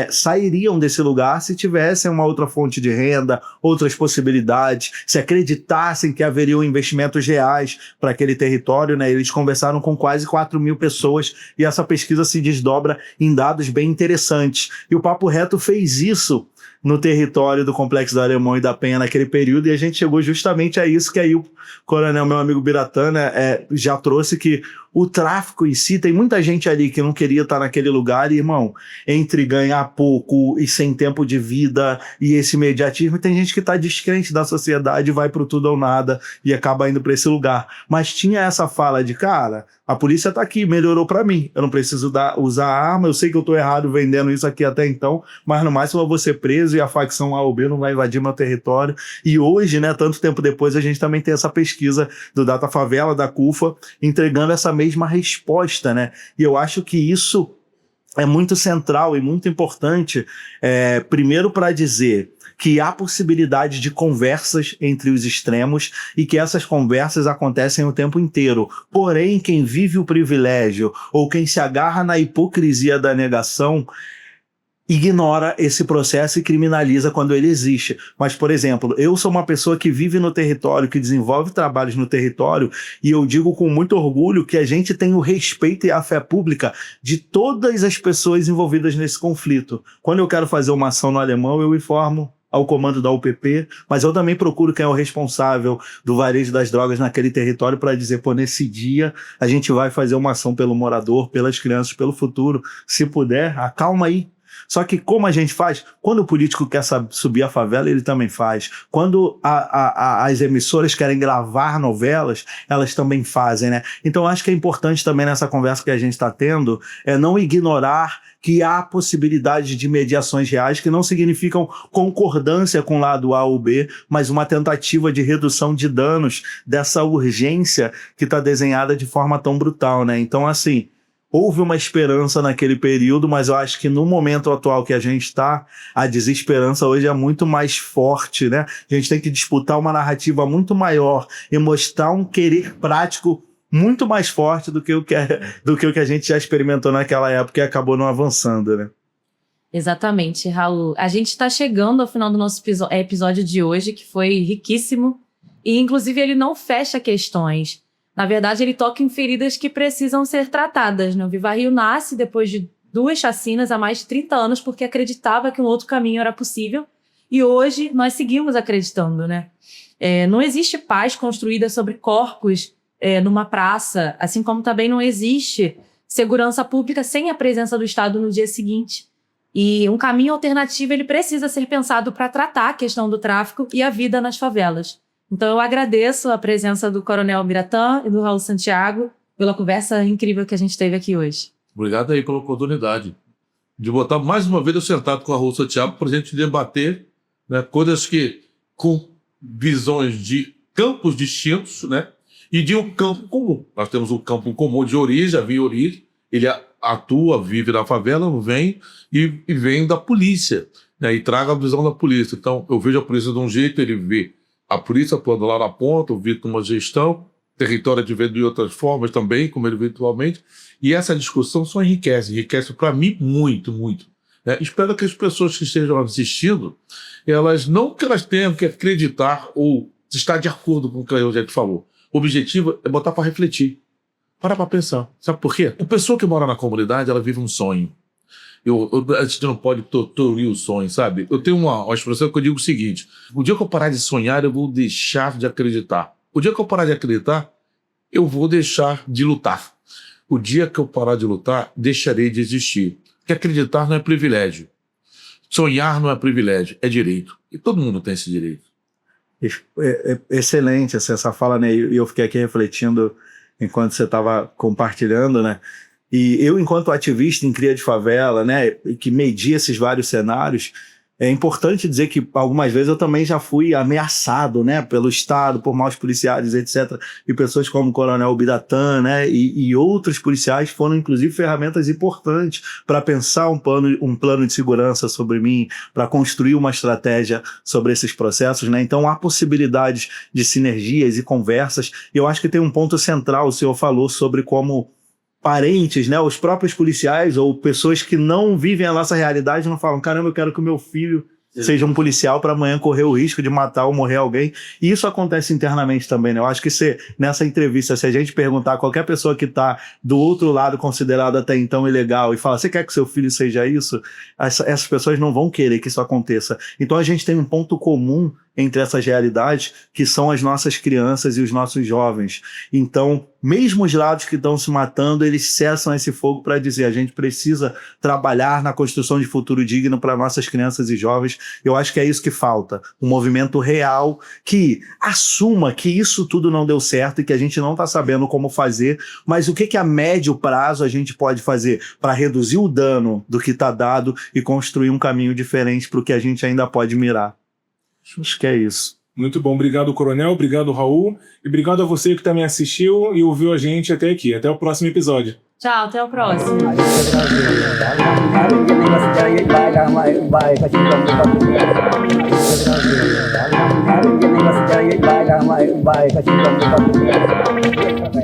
sairiam desse lugar se tivessem uma outra fonte de renda, outras possibilidades, se acreditassem que haveriam investimentos reais para aquele território, né? Eles conversaram com quase 4 mil pessoas e essa pesquisa se desdobra em dados bem interessantes. E o Papo Reto fez isso no território do Complexo do Alemão e da Penha naquele período, e a gente chegou justamente a isso que aí o coronel, meu amigo Biratã, né, já trouxe, que o tráfico em si, tem muita gente ali que não queria estar naquele lugar, e, irmão, entre ganhar pouco e sem tempo de vida e esse imediatismo, tem gente que está descrente da sociedade, vai pro tudo ou nada e acaba indo para esse lugar. Mas tinha essa fala de, cara, a polícia tá aqui, melhorou para mim, eu não preciso usar arma, eu sei que eu tô errado vendendo isso aqui até então, mas no máximo eu vou ser preso e a facção A ou B não vai invadir meu território. E hoje, né, tanto tempo depois, a gente também tem essa pesquisa do Datafavela, da CUFA, entregando essa mesma resposta, né? E eu acho que isso é muito central e muito importante, primeiro para dizer que há possibilidade de conversas entre os extremos e que essas conversas acontecem o tempo inteiro. Porém, quem vive o privilégio ou quem se agarra na hipocrisia da negação ignora esse processo e criminaliza quando ele existe. Mas, por exemplo, eu sou uma pessoa que vive no território, que desenvolve trabalhos no território, e eu digo com muito orgulho que a gente tem o respeito e a fé pública de todas as pessoas envolvidas nesse conflito. Quando eu quero fazer uma ação no Alemão, eu informo ao comando da UPP, mas eu também procuro quem é o responsável do varejo das drogas naquele território para dizer, pô, nesse dia a gente vai fazer uma ação pelo morador, pelas crianças, pelo futuro. Se puder, acalma aí. Só que como a gente faz? Quando o político quer subir a favela, ele também faz. Quando as emissoras querem gravar novelas, elas também fazem, né? Então acho que é importante também nessa conversa que a gente está tendo, não ignorar que há possibilidade de mediações reais que não significam concordância com o lado A ou B, mas uma tentativa de redução de danos dessa urgência que está desenhada de forma tão brutal, né? Então, assim, houve uma esperança naquele período, mas eu acho que no momento atual que a gente está, a desesperança hoje é muito mais forte, né? A gente tem que disputar uma narrativa muito maior e mostrar um querer prático muito mais forte do que o que a gente já experimentou naquela época e acabou não avançando, né? Exatamente, Raul. A gente está chegando ao final do nosso episódio de hoje, que foi riquíssimo, e inclusive ele não fecha questões. Na verdade, ele toca em feridas que precisam ser tratadas, né? O Viva Rio nasce depois 2 chacinas há mais de 30 anos porque acreditava que um outro caminho era possível. E hoje nós seguimos acreditando, né? Não existe paz construída sobre corpos numa praça, assim como também não existe segurança pública sem a presença do Estado no dia seguinte. E um caminho alternativo ele precisa ser pensado para tratar a questão do tráfico e a vida nas favelas. Então eu agradeço a presença do Coronel Biratã e do Raul Santiago pela conversa incrível que a gente teve aqui hoje. Obrigado aí pela oportunidade de botar mais uma vez eu sentado com a Raul Santiago para a gente debater, né, coisas que com visões de campos distintos, né, e de um campo comum. Nós temos um campo comum de origem, já vem origem, ele atua, vive na favela, vem e vem da polícia, né, e traga a visão da polícia. Então, eu vejo a polícia de um jeito, ele vê a polícia atuando lá na ponta, eu vi uma gestão, território de ver de outras formas também, como ele eventualmente, e essa discussão só enriquece para mim muito, muito. Né? Espero que as pessoas que estejam assistindo, elas não que elas tenham que acreditar ou estar de acordo com o que a gente falou. O objetivo é botar para refletir. Para pensar. Sabe por quê? A pessoa que mora na comunidade, ela vive um sonho. A gente não pode torturar o sonho, sabe? Eu tenho uma expressão que eu digo o seguinte: o dia que eu parar de sonhar, eu vou deixar de acreditar. O dia que eu parar de acreditar, eu vou deixar de lutar. O dia que eu parar de lutar, deixarei de existir. Porque acreditar não é privilégio. Sonhar não é privilégio, é direito. E todo mundo tem esse direito. Excelente essa fala, né? E eu fiquei aqui refletindo enquanto você estava compartilhando, né? E eu, enquanto ativista em cria de favela, né, que media esses vários cenários, é importante dizer que algumas vezes eu também já fui ameaçado, né, pelo Estado, por maus policiais, etc. E pessoas como o Coronel Biratã, né, e outros policiais foram, inclusive, ferramentas importantes para pensar um plano de segurança sobre mim, para construir uma estratégia sobre esses processos, né. Então há possibilidades de sinergias e conversas. E eu acho que tem um ponto central, o senhor falou sobre como parentes, né, os próprios policiais ou pessoas que não vivem a nossa realidade não falam, caramba, eu quero que o meu filho seja um policial para amanhã correr o risco de matar ou morrer alguém. E isso acontece internamente também, né? Eu acho que nessa entrevista, se a gente perguntar a qualquer pessoa que está do outro lado considerado até então ilegal e fala, você quer que seu filho seja isso? Essas pessoas não vão querer que isso aconteça. Então a gente tem um ponto comum entre essas realidades, que são as nossas crianças e os nossos jovens. Então, mesmo os lados que estão se matando, eles cessam esse fogo para dizer, a gente precisa trabalhar na construção de futuro digno para nossas crianças e jovens. Eu acho que é isso que falta, um movimento real que assuma que isso tudo não deu certo e que a gente não está sabendo como fazer, mas o que a médio prazo a gente pode fazer para reduzir o dano do que está dado e construir um caminho diferente para o que a gente ainda pode mirar. Acho que é isso. Muito bom. Obrigado, Coronel. Obrigado, Raul. E obrigado a você que também assistiu e ouviu a gente até aqui. Até o próximo episódio. Tchau, até o próximo. Bye.